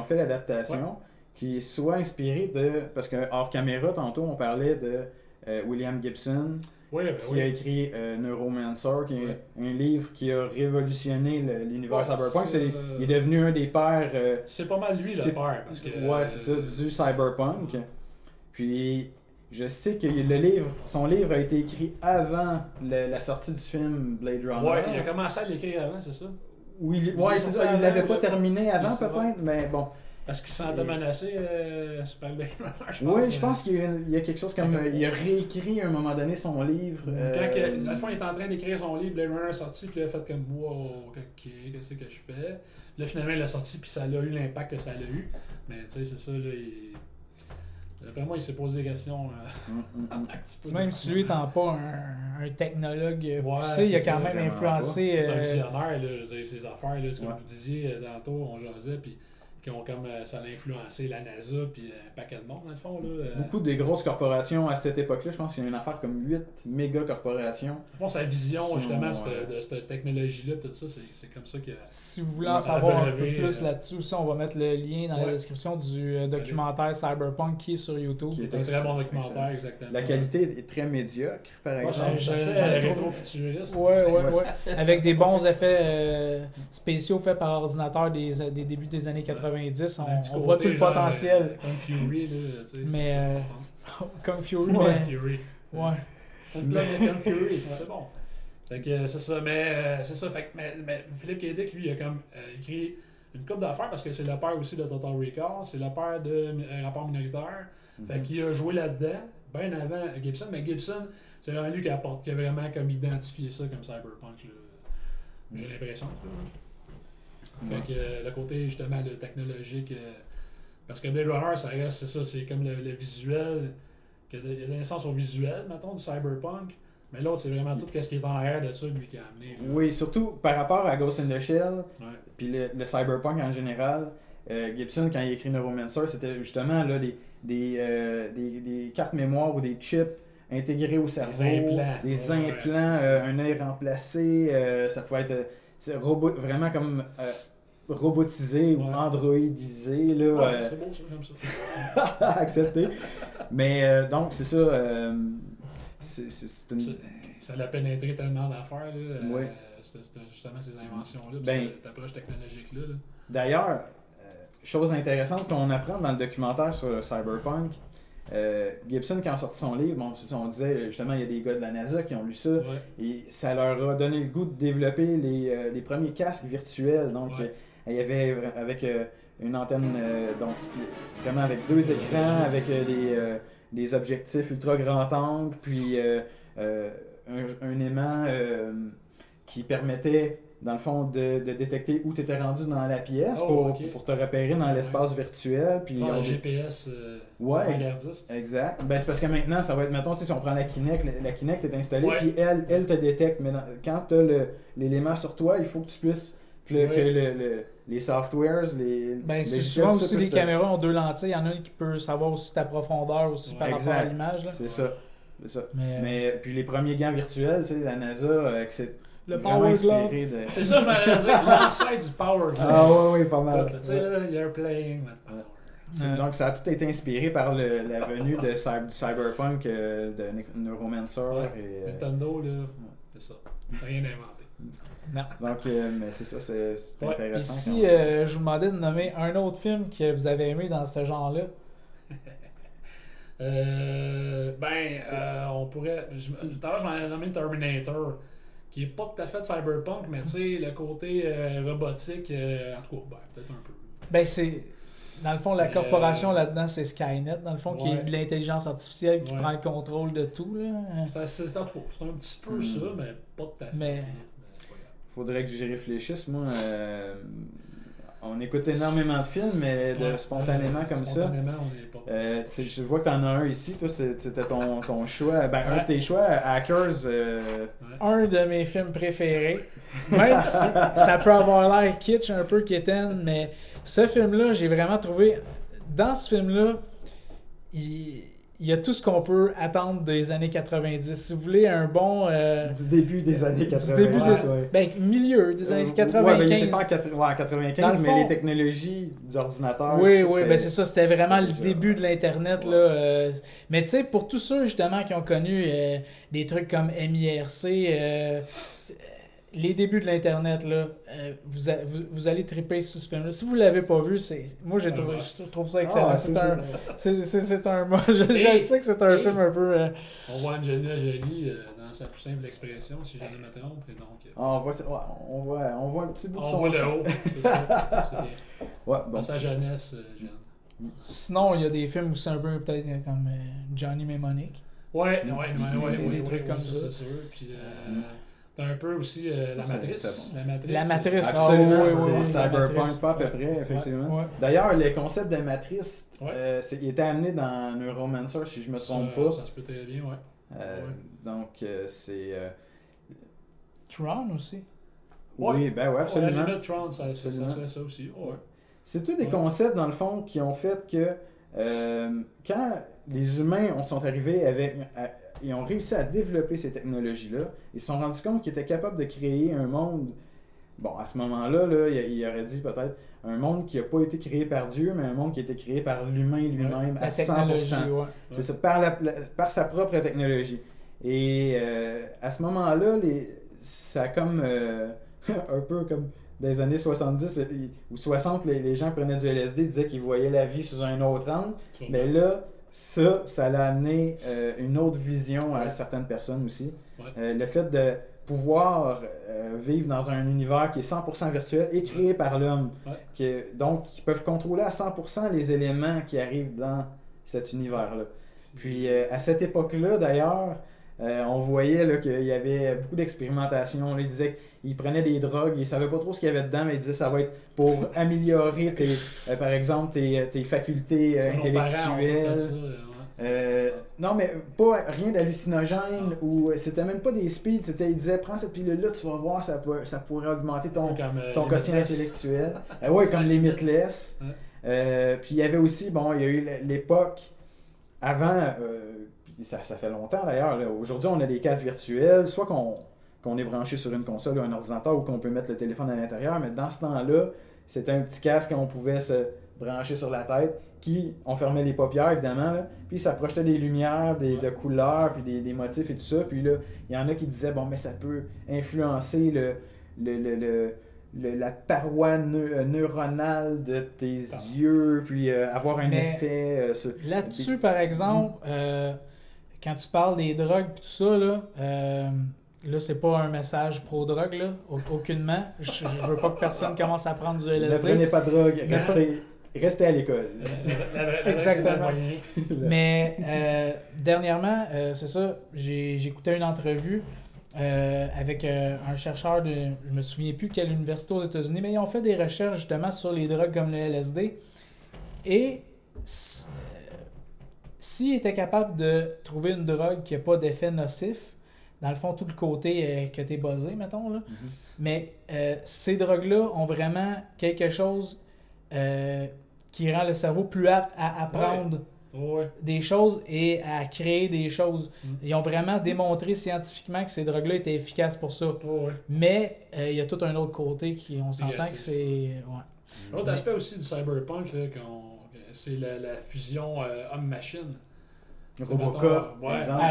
fait l'adaptation, qui soient inspirées de... Parce que hors caméra, tantôt, on parlait de William Gibson, qui a écrit Neuromancer, qui est un livre qui a révolutionné l'univers cyberpunk. Il est devenu un des pères... c'est pas mal lui, le père. Parce que, c'est ça, du cyberpunk. Puis... Je sais que son livre a été écrit avant la sortie du film Blade Runner. Ouais, il a commencé à l'écrire avant, c'est ça? Oui, c'est ça. Il l'avait pas terminé avant, peut-être, mais bon. Parce qu'il se sentait menacé par Blade Runner, je pense. Oui, je pense qu'il y a quelque chose comme... il a réécrit à un moment donné son livre. Quand à la fin, il est en train d'écrire son livre, Blade Runner est sorti, puis il a fait comme « Wow, ok, qu'est-ce que je fais? » Là, finalement, il a sorti, puis ça a eu l'impact que ça a eu. Mais tu sais, c'est ça, là, d'après moi, il s'est posé des questions un petit peu. Même si lui n'étant pas un technologue poussé, il a quand même influencé... C'est un visionnaire, là, ses affaires, là, comme vous disiez tantôt, on jasait, puis qui ont comme ça a influencé la NASA puis un paquet de monde dans le fond là. Beaucoup des grosses corporations à cette époque-là, je pense qu'il y a une affaire comme 8 méga corporations. Dans le fond, sa vision justement de cette technologie-là, tout ça, c'est comme ça que... Si vous voulez en savoir un peu plus là-dessus aussi, on va mettre le lien dans la description du documentaire Cyberpunk qui est sur YouTube. Qui est un très bon documentaire, exactement. La qualité est très médiocre, par exemple. J'ai rétro-futuriste. Ouais. Avec des bons effets spéciaux faits par ordinateur des débuts des années 90. On voit tout le potentiel. Comme Fury, là, tu sais. Mais comme Fury, Ouais. Une blague de comme Fury, c'est bon. Fait que c'est ça, c'est ça. Fait que mais Philippe K. Dick, lui, il a comme écrit une couple d'affaires parce que c'est le père aussi de Total Recall, c'est le père de Rapport Minoritaire. Fait qu'il a joué là-dedans, bien avant Gibson, mais Gibson, c'est vraiment lui qui a vraiment comme identifié ça comme cyberpunk, là. J'ai l'impression. Fait que le côté justement le technologique, parce que Blade Runner, ça reste, c'est ça, c'est comme le visuel, il y a des sens au visuel, mettons, du cyberpunk, mais l'autre, c'est vraiment tout ce qui est en arrière de ça, lui, qui a amené. Là. Oui, surtout par rapport à Ghost in the Shell, puis le cyberpunk en général, Gibson, quand il écrit Neuromancer, c'était justement là, des cartes mémoire ou des chips intégrés au cerveau, des implants, un œil remplacé, ça pouvait être vraiment comme... robotisé ou androidisé. Là, c'est beau ça, j'aime ça. Accepté. Mais donc, c'est ça. Ça l'a pénétré tellement d'affaires. Oui. C'est justement ces inventions-là, cette approche technologique-là. Là. D'ailleurs, chose intéressante qu'on apprend dans le documentaire sur le Cyberpunk, Gibson, quand a sorti son livre, on disait justement il y a des gars de la NASA qui ont lu ça et ça leur a donné le goût de développer les premiers casques virtuels. Donc, il y avait avec une antenne, donc vraiment avec 2 écrans, avec des objectifs ultra grand angle, puis un aimant qui permettait, dans le fond, de détecter où tu étais rendu dans la pièce pour te repérer dans l'espace virtuel. Puis le GPS avant-gardiste. Exact. Ben, c'est parce que maintenant, ça va être, mettons, si on prend la Kinect est installée, puis elle te détecte. Mais quand tu as l'élément sur toi, il faut que tu puisses que les softwares, c'est souvent aussi les caméras ont 2 lentilles. Il y en a une qui peut savoir aussi ta profondeur aussi par rapport à l'image. C'est ça. Mais puis les premiers gants virtuels, la NASA, c'est le Power Glove. C'est ça, je m'allais dire, l'ancêtre du Power Glove. Ah oui, pas mal. Tu sais, you're playing with power. Donc ça a tout été inspiré par la venue du Cyberpunk de Neuromancer. Et, Nintendo, là, c'est ça. Rien inventé. Non. Donc, mais c'est ça, c'est intéressant. Puis si je vous demandais de nommer un autre film que vous avez aimé dans ce genre-là. On pourrait. Tout à l'heure, je m'en ai nommé Terminator, qui est pas tout à fait cyberpunk, mais tu sais, le côté robotique, en tout cas, peut-être un peu. C'est. Dans le fond, la corporation là-dedans, c'est Skynet, dans le fond, qui est de l'intelligence artificielle qui prend le contrôle de tout. Là. C'est un petit peu ça, mais pas tout à fait. Mais... Faudrait que j'y réfléchisse, moi. On écoute énormément de films, mais spontanément comme spontanément, on est pas... je vois que t'en as un ici, toi, c'était ton choix. Un de tes choix, Hackers. Un de mes films préférés. Même si ça peut avoir l'air kitsch, un peu quétaine, mais ce film-là, j'ai vraiment trouvé... Dans ce film-là, il y a tout ce qu'on peut attendre des années 90. Si vous voulez un bon... du début des années 90. Du début milieu des années 95. Ouais, il était pas en 95, mais les technologies d'ordinateur... Oui, c'est ça. C'était vraiment le début de l'Internet. Là, mais tu sais, pour tous ceux, justement, qui ont connu des trucs comme MIRC... les débuts de l'Internet, là, vous allez triper sur ce film-là. Si vous ne l'avez pas vu, moi je trouve ça excellent. C'est un je sais que c'est un film un peu... On voit Angelina Jolie dans sa plus simple expression, si je ne me trompe. Et donc, on voit un petit bout de son... On voit le haut, c'est ça. C'est bien. Dans sa jeunesse, jeune. Sinon, il y a des films où c'est un peu peut-être comme Johnny Mnemonic. Des trucs comme ça. C'est sûr. Puis... T'as un peu aussi la Matrice. La Matrice, absolument. Cyberpunk, pas à peu près, effectivement. Ouais. D'ailleurs, le concept de Matrice, il était amené dans Neuromancer, si je me trompe pas. Ça se peut très bien, Donc, c'est... Tron aussi. Oui, absolument. Tron, ça serait ça aussi. Ouais. C'est tous des concepts, dans le fond, qui ont fait que quand les humains sont arrivés ils ont réussi à développer ces technologies-là, ils se sont rendus compte qu'ils étaient capables de créer un monde. Bon, à ce moment-là, il aurait dit peut-être un monde qui n'a pas été créé par Dieu, mais un monde qui a été créé par l'humain lui-même à 100%. C'est ça, par sa propre technologie. Et à ce moment-là, ça a comme un peu comme dans les années 70 ou 60, les gens prenaient du LSD, disaient qu'ils voyaient la vie sous un autre angle. Mais là, ça l'a amené une autre vision à certaines personnes aussi. Le fait de pouvoir vivre dans un univers qui est 100% virtuel et créé par l'homme. Donc, qui peuvent contrôler à 100% les éléments qui arrivent dans cet univers-là. Puis, à cette époque-là, d'ailleurs, on voyait qu'il y avait beaucoup d'expérimentation. Ils disaient qu'ils prenaient des drogues, ils ne savaient pas trop ce qu'il y avait dedans, mais ils disaient que ça va être pour améliorer, par exemple, tes facultés intellectuelles. Non, mais pas rien d'hallucinogène, ou c'était même pas des speeds, ils disaient prends cette pilule-là, tu vas voir, ça pourrait augmenter ton quotient intellectuel. Comme Limitless. Puis il y avait aussi, il y a eu l'époque avant. Ça fait longtemps d'ailleurs. Aujourd'hui, on a des casques virtuels, soit qu'on est branché sur une console ou un ordinateur ou qu'on peut mettre le téléphone à l'intérieur, mais dans ce temps-là, c'était un petit casque qu'on pouvait se brancher sur la tête, on fermait les paupières évidemment, là, puis ça projetait des lumières, de couleurs, puis des motifs et tout ça. Puis là, il y en a qui disaient, mais ça peut influencer la paroi neuronale de tes yeux, puis avoir un effet... là-dessus, par exemple... quand tu parles des drogues et tout ça, là c'est pas un message pro-drogue, là, aucunement. Je veux pas que personne commence à prendre du LSD. Ne prenez pas de drogue, restez à l'école. Exactement. Mais dernièrement, c'est ça, j'écoutais une entrevue avec un chercheur je me souviens plus quelle université aux États-Unis, mais ils ont fait des recherches justement sur les drogues comme le LSD. Et... s'il était capable de trouver une drogue qui n'a pas d'effet nocif, dans le fond, tout le côté que tu es buzzé, mettons, là, mais ces drogues-là ont vraiment quelque chose qui rend le cerveau plus apte à apprendre des choses et à créer des choses. Ils ont vraiment démontré scientifiquement que ces drogues-là étaient efficaces pour ça. Mais il y a tout un autre côté on s'entend que c'est... L'autre aspect aussi du cyberpunk, là, c'est la fusion homme-machine. Robocop.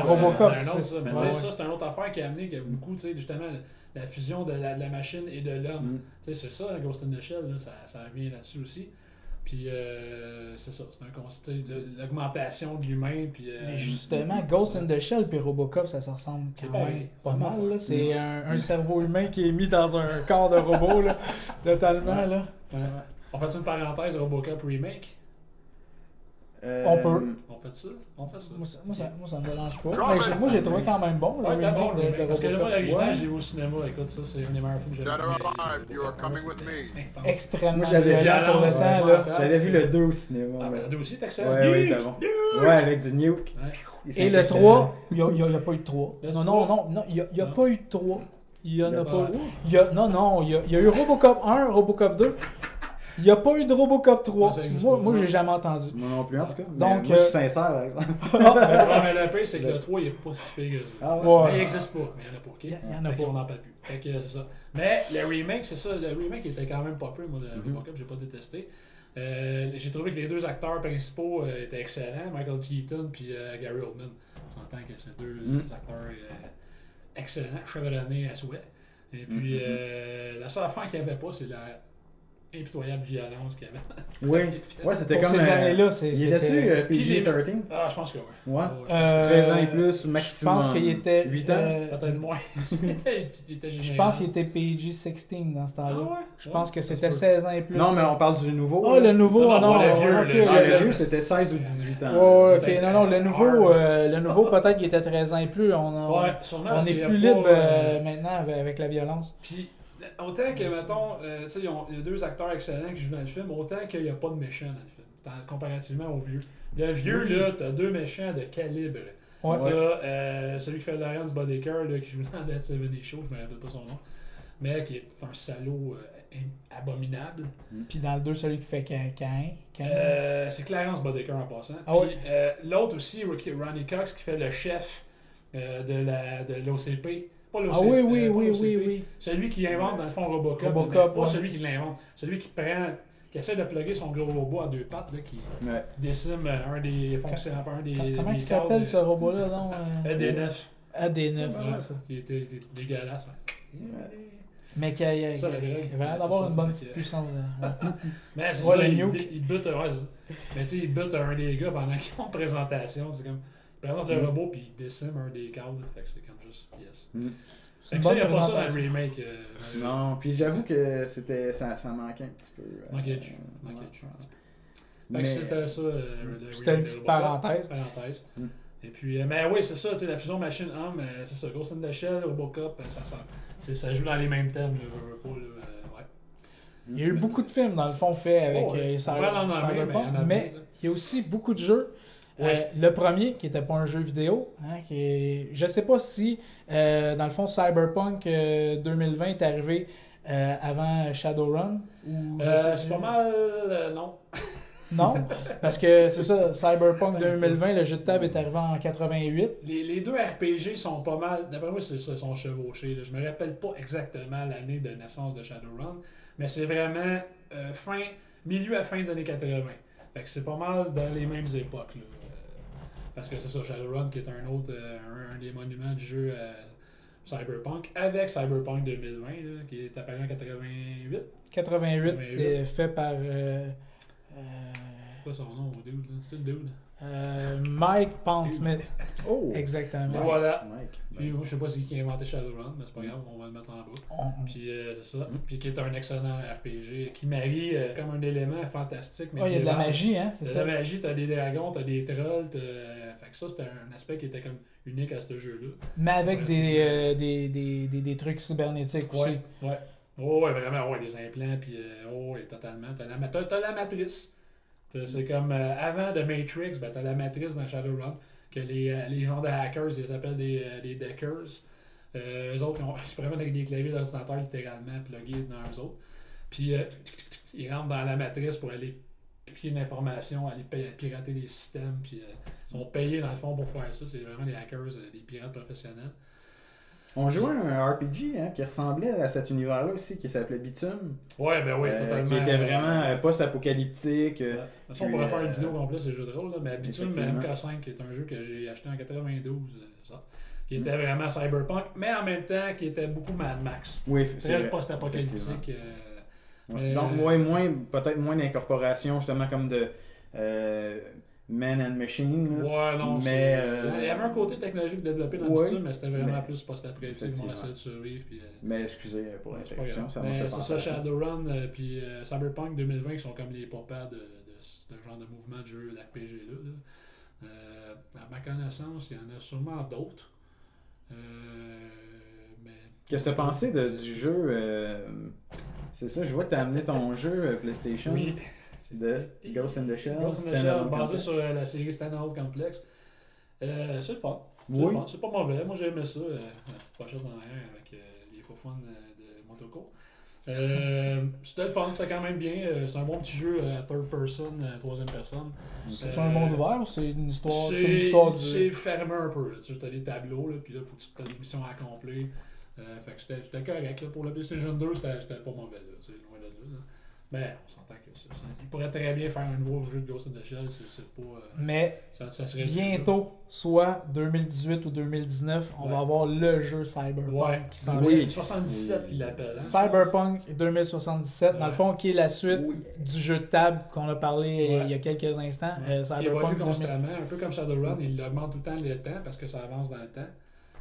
Robocop, ça, c'est une autre affaire qui a amené beaucoup, justement, la fusion de la machine et de l'homme. C'est ça, Ghost in the Shell, là, ça revient là-dessus aussi. Puis c'est ça, c'est un concept, l'augmentation de l'humain. Mais justement, Ghost in the Shell et Robocop, ça se ressemble quand même pas mal. Là. C'est un cerveau humain qui est mis dans un corps de robot, là, totalement. Là. On fait une parenthèse Robocop Remake? On peut. On fait ça? Moi, ça me dérange pas. Mais moi, j'ai trouvé quand même bon. T'as bon, parce que moi, l'original, je l'ai vu au cinéma. Écoute, ça, c'est un des meilleurs films que j'ai vu. Extrêmement violent pour le temps. Là. J'avais vu le 2 au cinéma. Ah, ben le 2 aussi, t'as excellent. Oui, t'as bon. Ouais, avec du nuke. Et le 3, il n'y a pas eu de 3. Non, il n'y a pas eu de 3. Il y en a pas. Non, il y a eu Robocop 1, Robocop 2. Il n'y a pas eu de Robocop 3. Non, ça existe Moi, pas. j'ai jamais entendu. Moi non plus, en tout cas. Donc, moi, je suis sincère, par exemple. Mais le pire, c'est que le 3, il est pas si pire que ça. Ah ouais. Mais il n'existe pas, mais il n'y en a pas. OK? Il y en a Fait pas. qu'on n'en parle plus. Fait que c'est ça. Mais le remake, c'est ça. Le remake était quand même pas peu, moi, de Robocop, j'ai pas détesté. J'ai trouvé que les deux acteurs principaux étaient excellents, Michael Keaton puis Gary Oldman. On s'entend que c'est deux acteurs excellents, chevronnés à souhait. Et puis, la seule affaire qu'il n'y avait pas, c'est la impitoyable violence qu'il y avait. Ouais, c'était Pour comme. ces années-là, il était-tu PG-13? Ah, je pense que oui. Ouais. 13 ans et plus, maximum. Je pense qu'il était. 8 ans? Peut-être moins. Il était Je pense qu'il était PG-16 dans ce temps-là. Ah ouais? Je pense que c'était 16 ans et plus. Non, mais on parle du nouveau. Oh, le nouveau, Non, non. pas le vieux, ok, le Le vieux, c'était 16 ou 18 ans. Ouais, ok, non, le nouveau peut-être qu'il était 13 ans et plus. Ouais, sûrement. On est plus libre maintenant avec la violence. Puis, autant que, mettons, tu sais, il y a deux acteurs excellents qui jouent dans le film, autant qu'il n'y a pas de méchants dans le film, comparativement au vieux. Le vieux, là, t'as deux méchants de calibre. Ouais. T'as celui qui fait Lawrence Boddicker, là, qui joue dans Dead 70 Show, je me rappelle pas son nom, mais qui est un salaud abominable. Puis dans le 2, celui qui fait Cain. C'est Clarence Boddicker en passant. Ah Puis l'autre aussi, Ronnie Cox, qui fait le chef de l'OCP. Pas l'OCP. Ah oui. Celui qui invente, dans le fond, Robocop. Pas celui qui l'invente. Celui qui essaie de plugger son gros robot à deux pattes, là, qui décime un des fonctionnaires. Comment il s'appelle ce robot-là, non? AD9. AD9, c'est ça. Qui était dégueulasse. Mais qui avait l'air d'avoir une bonne petite puissance. Mais c'est ça, le il nuke. bute mais tu sais, il bute un des gars pendant qu'ils font une présentation. C'est comme, il présente le robot puis il décime un des câbles. Fait que c'est comme juste, yes. C'est Fait une que ça, bonne il n'y a pas ça dans le présentation. remake. Non, puis j'avoue que ça manquait un petit peu. Manquait de jus. Fait Mais que c'était ça. C'était une petite parenthèse. Et puis, mais oui, c'est ça, tu sais, la fusion machine-homme, c'est ça, Ghost in the Shell, Robocop, ça joue dans les mêmes thèmes, ouais. Il y a eu beaucoup de films, dans le fond, faits avec les Cyberpunk, mais il y a aussi beaucoup de jeux. Le premier, qui n'était pas un jeu vidéo, je sais pas si, dans le fond, Cyberpunk 2020 est arrivé avant Shadowrun. C'est pas mal, non. Non, parce que c'est ça, Cyberpunk 2020, le jeu de table est arrivé en 88. Les deux RPG sont pas mal, d'après moi, c'est ça, sont chevauchés. Là. Je me rappelle pas exactement l'année de naissance de Shadowrun, mais c'est vraiment milieu à fin des années 80. Fait que c'est pas mal dans les mêmes époques. Là. Parce que c'est ça, Shadowrun qui est un des monuments du jeu Cyberpunk, avec Cyberpunk 2020, là, qui est apparu en 88. 88, fait par... c'est quoi son nom au dude, là? Tu sais le dude? Mike Pondsmith. Oh! Exactement. Et voilà. Mike. Puis moi, je sais pas c'est qui a inventé Shadowrun, mais c'est pas grave, on va le mettre en bas. Puis c'est ça. Puis qui est un excellent RPG, qui marie comme un élément fantastique. Il y a de la magie, hein? C'est ça. De la magie, t'as des dragons, t'as des trolls. Fait que ça, c'était un aspect qui était comme unique à ce jeu-là. Mais avec des trucs cybernétiques aussi. Ouais. Oh, ouais, vraiment, ouais, des implants, puis ouais, totalement. T'as la matrice. C'est comme avant de Matrix, ben, t'as la matrice dans Shadowrun, que les gens de hackers, ils s'appellent des deckers. Eux autres, ils se promènent avec des claviers d'ordinateur littéralement plugués dans eux autres. Puis ils rentrent dans la matrice pour aller piquer l'information, aller pirater les systèmes, puis ils sont payés dans le fond pour faire ça. C'est vraiment des hackers, des pirates professionnels. On jouait un RPG qui ressemblait à cet univers-là aussi, qui s'appelait Bitume. Ouais, ben oui, totalement. Qui était vraiment post-apocalyptique. De toute façon, on pourrait faire une vidéo complète sur les jeux de rôle, là, mais Bitume MK5, qui est un jeu que j'ai acheté en 92, ça, qui était vraiment cyberpunk, mais en même temps qui était beaucoup Mad Max. Oui, c'est très post-apocalyptique. Donc, peut-être moins d'incorporation, justement, comme de Man and Machine. Ouais, non, mais il y avait un côté technologique développé dans le Bitume, mais c'était vraiment plus post-apocalyptique, on essaie de survivre. Puis, mais excusez pour l'interruption, ça m'a fait penser c'est ça, Shadowrun, puis Cyberpunk 2020 qui sont comme les papas de ce genre de mouvement de jeu d'RPG-là. À ma connaissance, il y en a sûrement d'autres. Qu'est-ce que tu as pensé du jeu c'est ça, je vois que tu as amené ton jeu PlayStation de Ghost in the Shell. Ghost in the Shell, basé sur la série Standalone Complex. C'est le fun. C'est pas mauvais. Moi, j'ai aimé ça. La petite pochette en arrière avec les faux fun de Motoko. C'était le fun, c'était quand même bien. C'est un bon petit jeu third person, troisième personne. C'est un monde ouvert ou c'est une histoire? C'est fermé un peu. Tu as des tableaux, là, puis là, faut que tu aies des missions à accomplir. Fait que c'était correct. Là. Pour le PlayStation 2, c'était pas mauvais. Là, loin de là. Mais on s'entend que ça. Il pourrait très bien faire un nouveau jeu de Ghost in the Shell. C'est pas, mais ça serait bientôt, soit 2018 ou 2019, on va avoir le jeu Cyberpunk qui s'en vient. 77 qu'il l'appelle. Hein, Cyberpunk 2077, dans le fond, qui est la suite du jeu de table qu'on a parlé il y a quelques instants. Cyberpunk constamment, un peu comme Shadowrun, il augmente tout le temps le temps parce que ça avance dans le temps.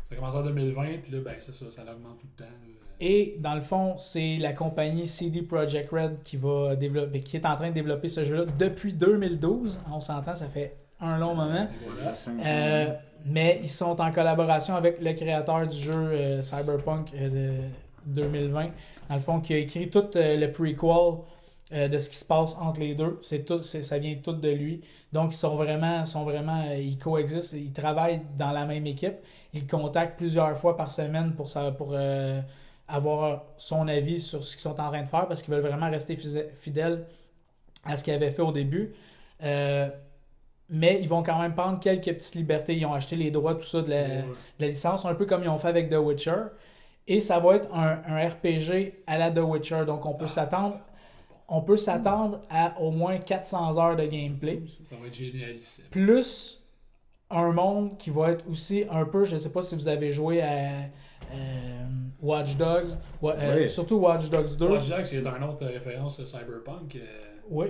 Ça commence en 2020, puis là, ben c'est ça augmente tout le temps. Là. Et dans le fond, c'est la compagnie CD Projekt Red qui va développer, qui est en train de développer ce jeu-là depuis 2012. On s'entend, ça fait un long moment. Mais ils sont en collaboration avec le créateur du jeu Cyberpunk 2020. Dans le fond, qui a écrit tout le prequel de ce qui se passe entre les deux. Ça vient tout de lui. Donc, ils coexistent, ils travaillent dans la même équipe. Ils contactent plusieurs fois par semaine pour avoir son avis sur ce qu'ils sont en train de faire parce qu'ils veulent vraiment rester fidèles à ce qu'ils avaient fait au début. Mais ils vont quand même prendre quelques petites libertés. Ils ont acheté les droits, tout ça, de la licence, un peu comme ils ont fait avec The Witcher. Et ça va être un RPG à la The Witcher. Donc, on peut s'attendre à au moins 400 heures de gameplay. Ça va être génialissime. Plus un monde qui va être aussi un peu, je ne sais pas si vous avez joué à Watch Dogs, surtout Watch Dogs 2. Watch Dogs, c'est une autre référence Cyberpunk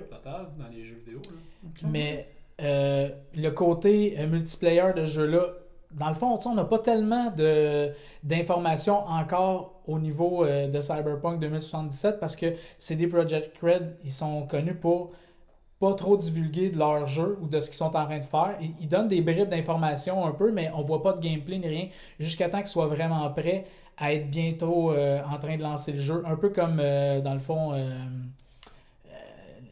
total dans les jeux vidéo. Là. Mais le côté multiplayer de ce jeu-là, dans le fond, on n'a pas tellement d'informations encore au niveau de Cyberpunk 2077 parce que CD Projekt Red, ils sont connus pour pas trop divulguer de leur jeu ou de ce qu'ils sont en train de faire. Ils donnent des bribes d'informations un peu, mais on voit pas de gameplay ni rien jusqu'à temps qu'ils soient vraiment prêts à être bientôt en train de lancer le jeu. Un peu comme, dans le fond,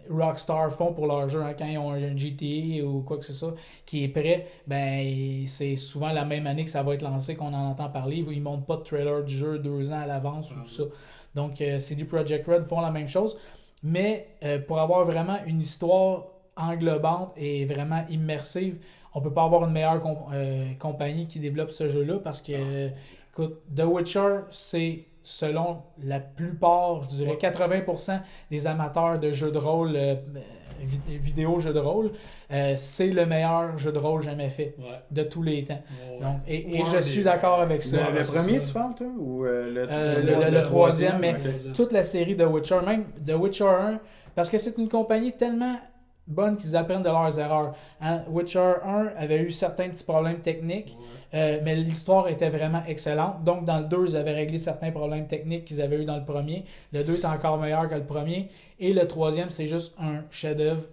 Rockstar font pour leur jeu. Hein, quand ils ont un GTA ou quoi que ce soit qui est prêt, ben c'est souvent la même année que ça va être lancé qu'on en entend parler. Ils ne montent pas de trailer du jeu 2 ans à l'avance ou tout ça. Donc, CD Projekt Red font la même chose. Mais pour avoir vraiment une histoire englobante et vraiment immersive, on peut pas avoir une meilleure compagnie qui développe ce jeu-là parce que, écoute, The Witcher, c'est selon la plupart, je dirais 80% des amateurs de jeux de rôle, vidéo jeux de rôle, c'est le meilleur jeu de rôle jamais fait de tous les temps. Donc, et je suis d'accord avec ça. Le premier, tu parles, toi? Ou le troisième, mais toute la série de Witcher, même The Witcher 1, parce que c'est une compagnie tellement bonne qu'ils apprennent de leurs erreurs. Hein? Witcher 1 avait eu certains petits problèmes techniques, mais l'histoire était vraiment excellente. Donc, dans le 2, ils avaient réglé certains problèmes techniques qu'ils avaient eu dans le premier. Le 2 est encore meilleur que le premier. Et le troisième, c'est juste un chef-d'œuvre.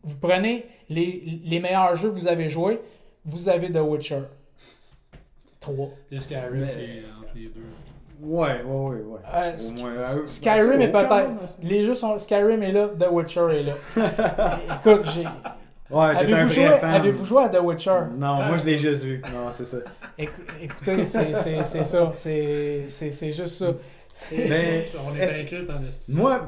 Vous prenez les meilleurs jeux que vous avez joués, vous avez The Witcher 3. Le Skyrim, c'est entre les deux. Ouais. Skyrim est peut-être. Les jeux sont. Skyrim est là, The Witcher est là. Écoute, j'ai. Ouais, avez-vous joué à The Witcher? Non, moi je l'ai juste vu. Non, c'est ça. Écoutez, c'est ça. C'est juste ça. On est inquiet en estime. Moi,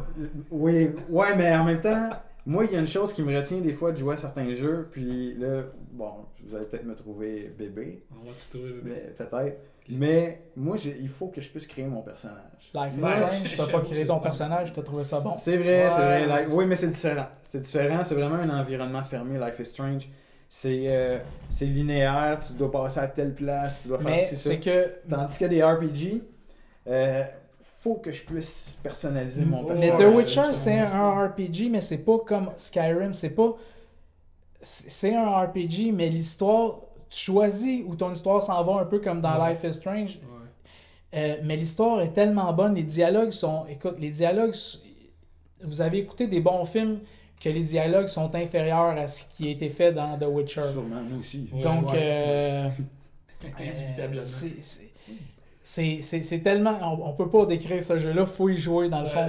mais en même temps, moi, il y a une chose qui me retient des fois de jouer à certains jeux, puis là, bon, vous allez peut-être me trouver bébé. On va te trouver bébé. Peut-être. Mais moi, il faut que je puisse créer mon personnage. Life is Strange, tu n'as pas créé ton personnage, tu as trouvé ça bon. C'est vrai, c'est vrai. Oui, mais c'est différent. C'est différent, c'est vraiment un environnement fermé, Life is Strange. C'est linéaire, tu dois passer à telle place, tu dois faire ça. Tandis que des RPG, faut que je puisse personnaliser mon personnage. Mais The Witcher, c'est un RPG, mais c'est pas comme Skyrim, c'est un RPG, mais l'histoire, tu choisis où ton histoire s'en va un peu comme dans Life is Strange. Mais l'histoire est tellement bonne, les dialogues sont... Écoute, les dialogues... Vous avez écouté des bons films que les dialogues sont inférieurs à ce qui a été fait dans The Witcher. Sûrement, nous aussi. Donc, indubitablement. c'est tellement... On peut pas décrire ce jeu-là, faut y jouer dans le fond.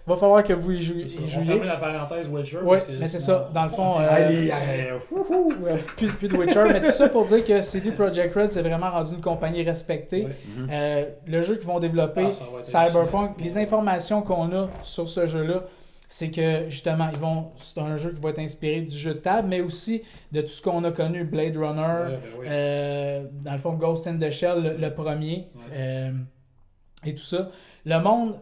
Va falloir que vous y jouiez. On va fermer la parenthèse Witcher. Oui, mais c'est ça. Dans le fond, plus de Witcher. Mais tout ça pour dire que CD Projekt Red c'est vraiment rendu une compagnie respectée. Le jeu qu'ils vont développer, Cyberpunk, les informations qu'on a sur ce jeu-là, c'est que justement, c'est un jeu qui va être inspiré du jeu de table, mais aussi de tout ce qu'on a connu, Blade Runner, dans le fond Ghost in the Shell, le premier, et tout ça. Le monde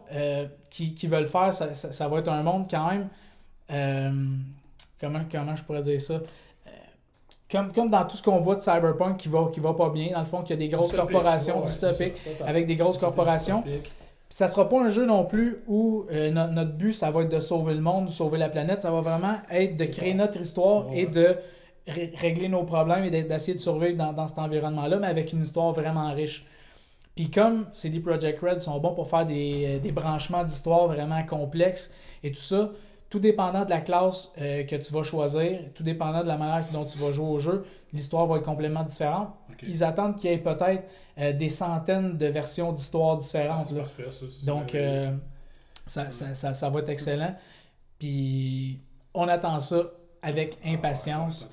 qui veulent faire, ça va être un monde quand même, comment je pourrais dire ça? Comme dans tout ce qu'on voit de Cyberpunk qui va pas bien, dans le fond, qu'il y a des grosses corporations dystopiques, avec des grosses corporations. Puis ça sera pas un jeu non plus où notre but, ça va être de sauver le monde, de sauver la planète. Ça va vraiment être de créer notre histoire et de régler nos problèmes et d'essayer de survivre dans cet environnement-là, mais avec une histoire vraiment riche. Puis comme CD Projekt Red sont bons pour faire des branchements d'histoire vraiment complexes et tout ça, tout dépendant de la classe que tu vas choisir, tout dépendant de la manière dont tu vas jouer au jeu, l'histoire va être complètement différente. Okay. Ils attendent qu'il y ait peut-être des centaines de versions d'histoires différentes. Là. Parfait, ça. Donc, ça va être excellent. Puis, on attend ça avec impatience.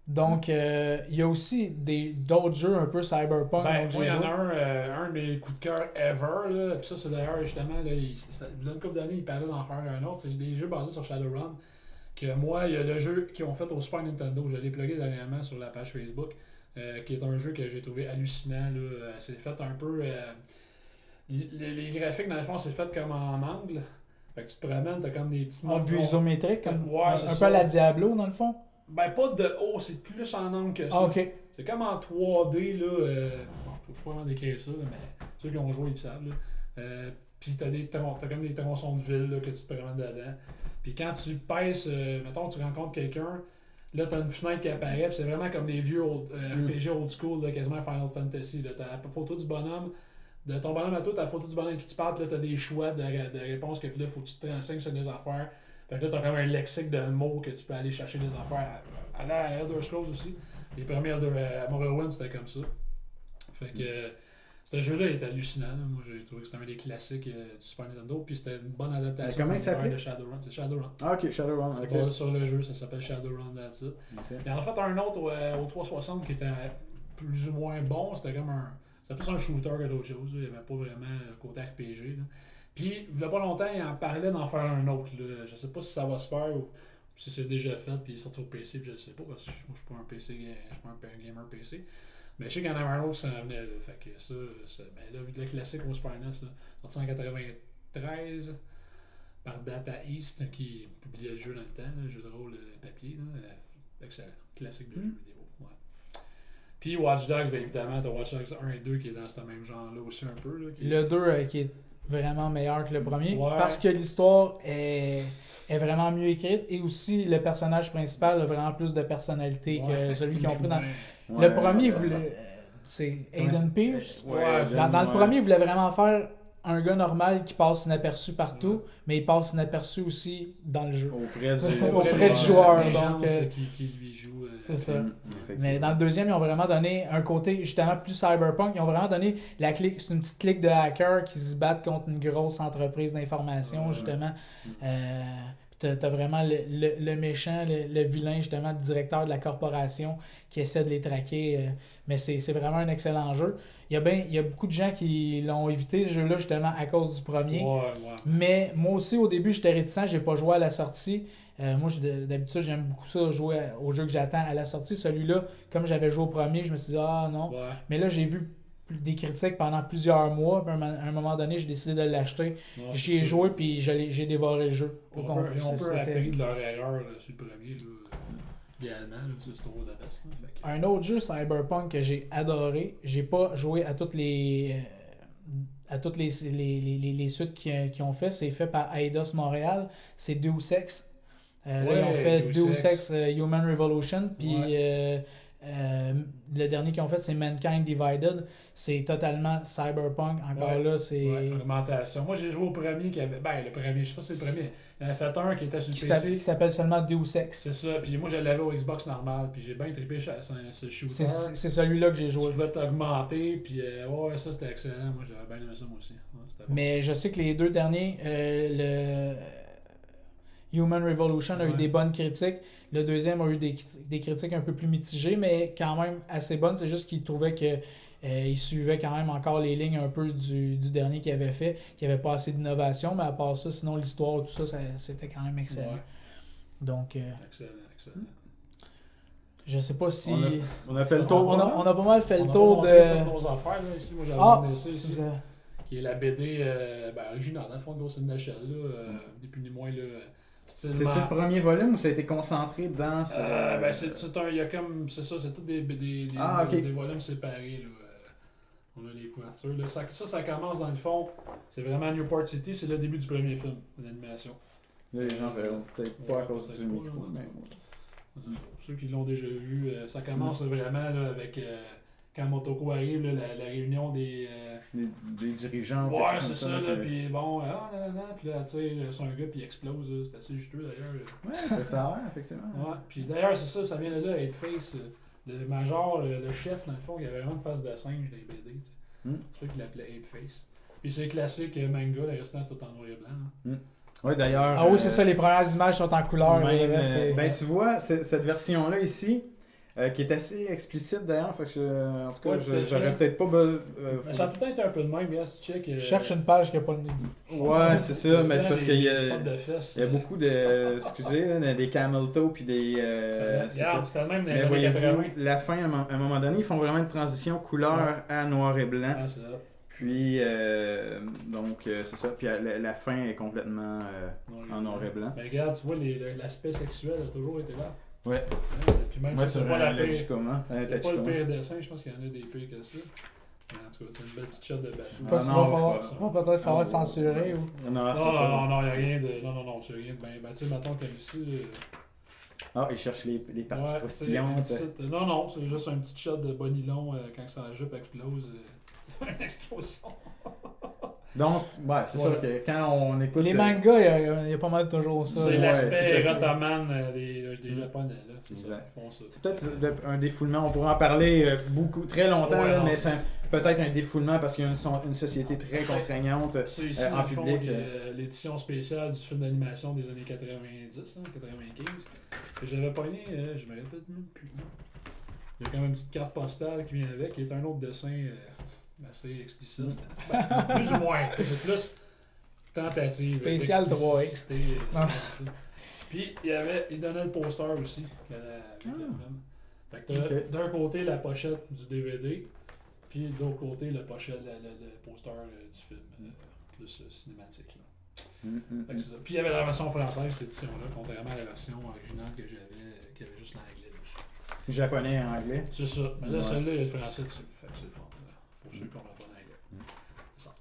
Donc, il y a aussi d'autres jeux un peu cyberpunk. Moi, il y en a un de mes coups de cœur ever. Là. Puis ça, c'est d'ailleurs, justement, là, il y a une couple d'années, il parlait d'en faire un autre. C'est des jeux basés sur Shadowrun. Que moi, il y a le jeu qu'ils ont fait au Super Nintendo. Je l'ai plugué dernièrement sur la page Facebook. Qui est un jeu que j'ai trouvé hallucinant. Là. C'est fait un peu... les graphiques, dans le fond, c'est fait comme en angle. Fait que tu te promènes, t'as comme des petits... En vue isométrique, comme un peu à la Diablo, dans le fond? Ben, pas de haut, c'est plus en angle que ça. Ah, ok. C'est comme en 3D, là. Je peux pas vraiment décrire ça, là, mais ceux qui ont joué, ils savent, là. Puis t'as comme des tronçons de ville, là, que tu te promènes dedans. Puis quand tu pèses, mettons, tu rencontres quelqu'un, là, t'as une fenêtre qui apparaît, puis c'est vraiment comme des vieux RPG old school, là, quasiment Final Fantasy. Là. T'as la photo du bonhomme, de ton bonhomme à toi, t'as la photo du bonhomme qui tu parles, puis là, t'as des choix de réponses, que puis là, faut que tu te renseignes sur des affaires. Fait que là, t'as comme un lexique de mots que tu peux aller chercher des affaires. À la Elder Scrolls aussi. Les premiers Morrowind, c'était comme ça. Fait que ce jeu-là est hallucinant. Là. Moi, j'ai trouvé que c'était un des classiques du Super Nintendo. Puis c'était une bonne adaptation comment il s'appelle? De Shadowrun. C'est Shadowrun. Ah, ok, Shadowrun. C'est pas sur le jeu, ça s'appelle Shadowrun, that's it. Okay. Il en a fait un autre au 360 qui était plus ou moins bon. C'était comme c'était plus un shooter que d'autres choses. Il n'y avait pas vraiment côté RPG. Là. Puis, il n'y a pas longtemps, il en parlait d'en faire un autre. Là. Je sais pas si ça va se faire ou si c'est déjà fait, puis il est sorti au PC, puis je ne sais pas, parce que moi, je suis pas un PC, je suis pas un gamer PC. Mais je sais qu'il y en avait un autre qui s'en venait. Là. Fait que ça, ben là, le classique au Super NES, sorti en 93 par Data East, qui publiait le jeu dans le temps, le jeu de rôle papier. Là. Excellent. Classique de jeu vidéo. Ouais. Puis Watch Dogs, bien évidemment, tu as Watch Dogs 1 et 2 qui est dans ce même genre-là aussi un peu. Là, le 2 qui est vraiment meilleur que le premier, parce que l'histoire est vraiment mieux écrite et aussi le personnage principal a vraiment plus de personnalité que celui qu'ils ont pris dans... Le premier, c'est Aiden Pierce. Dans le premier, il voulait vraiment faire un gars normal qui passe inaperçu partout, mais il passe inaperçu aussi dans le jeu. Auprès du joueur. Donc, qui lui joue. C'est ça. Mais dans le deuxième, ils ont vraiment donné un côté justement plus cyberpunk. Ils ont vraiment donné la clique. C'est une petite clique de hackers qui se battent contre une grosse entreprise d'information, justement. T'as vraiment le méchant, le vilain, justement, le directeur de la corporation qui essaie de les traquer. Mais c'est vraiment un excellent jeu. Il y a beaucoup de gens qui l'ont évité, ce jeu-là, justement, à cause du premier. Mais moi aussi, au début, j'étais réticent. J'ai pas joué à la sortie. Moi, d'habitude, j'aime beaucoup ça, jouer au jeu que j'attends à la sortie. Celui-là, comme j'avais joué au premier, je me suis dit, ah non. Mais là, j'ai vu des critiques pendant plusieurs mois. Puis à un moment donné, j'ai décidé de l'acheter. J'y ai joué, puis j'ai dévoré le jeu. On peut appris de leur erreur sur le premier. Idéalement, c'est trop de best. Un autre jeu Cyberpunk que j'ai adoré, j'ai pas joué à toutes les suites qu'ils ont fait. C'est fait par Eidos Montréal. C'est Deus Ex. Là, ils ont fait Deus Ex Human Revolution. Puis Le dernier qu'ils ont fait, c'est Mankind Divided. C'est totalement cyberpunk. Encore là, c'est... Ouais, augmentation. Moi, j'ai joué au premier qui avait... Ben, le premier, ça, c'est le premier. Il y en a fait un qui était sur le PC. Qui s'appelle seulement Deus Ex. C'est ça. Puis moi, je l'avais au Xbox normal. Puis j'ai bien trippé sur ce shooter. C'est celui-là que j'ai joué. Tu pouvais t'augmenter. Puis ouais, ça, c'était excellent. Moi, j'avais bien aimé ça, moi aussi. Ouais, bon. Mais je sais que les deux derniers, le Human Revolution a eu des bonnes critiques. Le deuxième a eu des critiques un peu plus mitigées, mais quand même assez bonnes. C'est juste qu'ils trouvaient que il suivait quand même encore les lignes un peu du dernier qu'il avait fait, qu'il n'y avait pas assez d'innovation, mais à part ça, sinon l'histoire, tout ça, c'était quand même excellent. Ouais. Donc, excellent. Je sais pas si... On a fait le tour. On a pas mal fait le tour de... nos affaires, là, ici. Moi, j'avais laissé ici, qui est la BD originale, dans le fond, de Ghost in the Shell, ni plus ni moins, là... C'est-tu le premier volume ou ça a été concentré dans ce... il y a comme... C'est ça, c'est tous des volumes séparés, là. On a les couvertures. Là. Ça commence dans le fond. C'est vraiment Newport City. C'est le début du premier film d'animation. Les gens verront peut-être pas à cause du micro. Mais... Ceux qui l'ont déjà vu, ça commence vraiment là, avec quand Motoko arrive, là, la réunion des dirigeants. Ouais, c'est ça. Là, puis bon, puis là, tu sais, c'est un gars, puis il explose. C'est assez juteux d'ailleurs. Ouais, ça a l'air, effectivement. Ouais, puis d'ailleurs, c'est ça vient de là, Headface. Le major, le chef, dans le fond, il avait vraiment une face de singe dans les BD. C'est pour ça qu'il l'appelait Apeface. Puis c'est classique manga, le restant c'est tout en noir et blanc. Oui, d'ailleurs. Ah oui, c'est ça, les premières images sont en couleur. Tu vois, cette version-là ici, qui est assez explicite d'ailleurs, en tout cas, j'aurais peut-être pas. Mais ça peut être un peu de même, mais si tu check. Cherche une page qui n'a pas de nudité. Ouais, c'est ça, mais c'est parce qu'il y a beaucoup de. Excusez, des camel toe puis des. C'est le même dans les années 80. La fin, à un moment donné, ils font vraiment une transition couleur à noir et blanc. Ah, c'est ça. Puis, donc, c'est ça. Puis la fin est complètement en noir et blanc. Mais regarde, tu vois, l'aspect sexuel a toujours été là. Ouais. Puis même si c'est pas le pire dessin, je pense qu'il y en a des pires que ça. Mais en tout cas, c'est une belle petite shot de bateau. Pas si va peut-être falloir censurer ou. Non, il n'y a rien de. Non, c'est rien de bien. Ben, tu sais, mettons comme ici. Ah, il cherche les parties croustillantes. Non, c'est juste un petit shot de bonilon quand sa jupe explose. Une explosion. Donc, ouais, c'est ça que quand on écoute... Les mangas, il y a pas mal toujours ça. C'est l'aspect Rotoman des Japonais, là. C'est ça, ils font ça. C'est peut-être un défoulement, on pourrait en parler très longtemps, mais c'est peut-être un défoulement parce qu'il y a une société très contraignante en public. L'édition spéciale du film d'animation des années 90, 95, que j'avais pogné, je me répète même plus. Il y a quand même une petite carte postale qui vient avec, qui est un autre dessin... assez explicite. Plus ou moins. C'est plus tentative. Spécial 3X. Puis il donnait le poster aussi. Avec le film. Fait que d'un côté la pochette du DVD, puis de l'autre côté le poster du film plus cinématique. Puis il y avait la version française, cette édition-là, contrairement à la version originale que j'avais, qui avait juste l'anglais dessus. Japonais et anglais. C'est ça. Mais là, celle-là, il y a le français dessus. Fait que c'est le fond. Pour ceux qui n'ont pas d'anglais. C'est ça.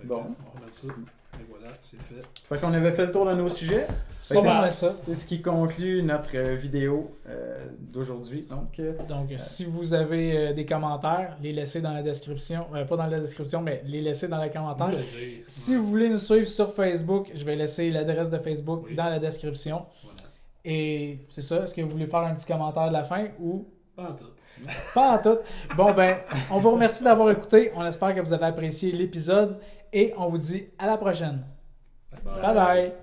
Bon. On remet ça. Et voilà, c'est fait. Fait qu'on avait fait le tour de nos sujets. C'est ce qui conclut notre vidéo d'aujourd'hui. Donc, si vous avez des commentaires, les laissez dans la description. Pas dans la description, mais les laissez dans les commentaires. Si vous voulez nous suivre sur Facebook, je vais laisser l'adresse de Facebook dans la description. Voilà. Et c'est ça. Est-ce que vous voulez faire un petit commentaire de la fin ou... Pas en tout. Pas en tout. Bon, on vous remercie d'avoir écouté. On espère que vous avez apprécié l'épisode et on vous dit à la prochaine. Bye bye.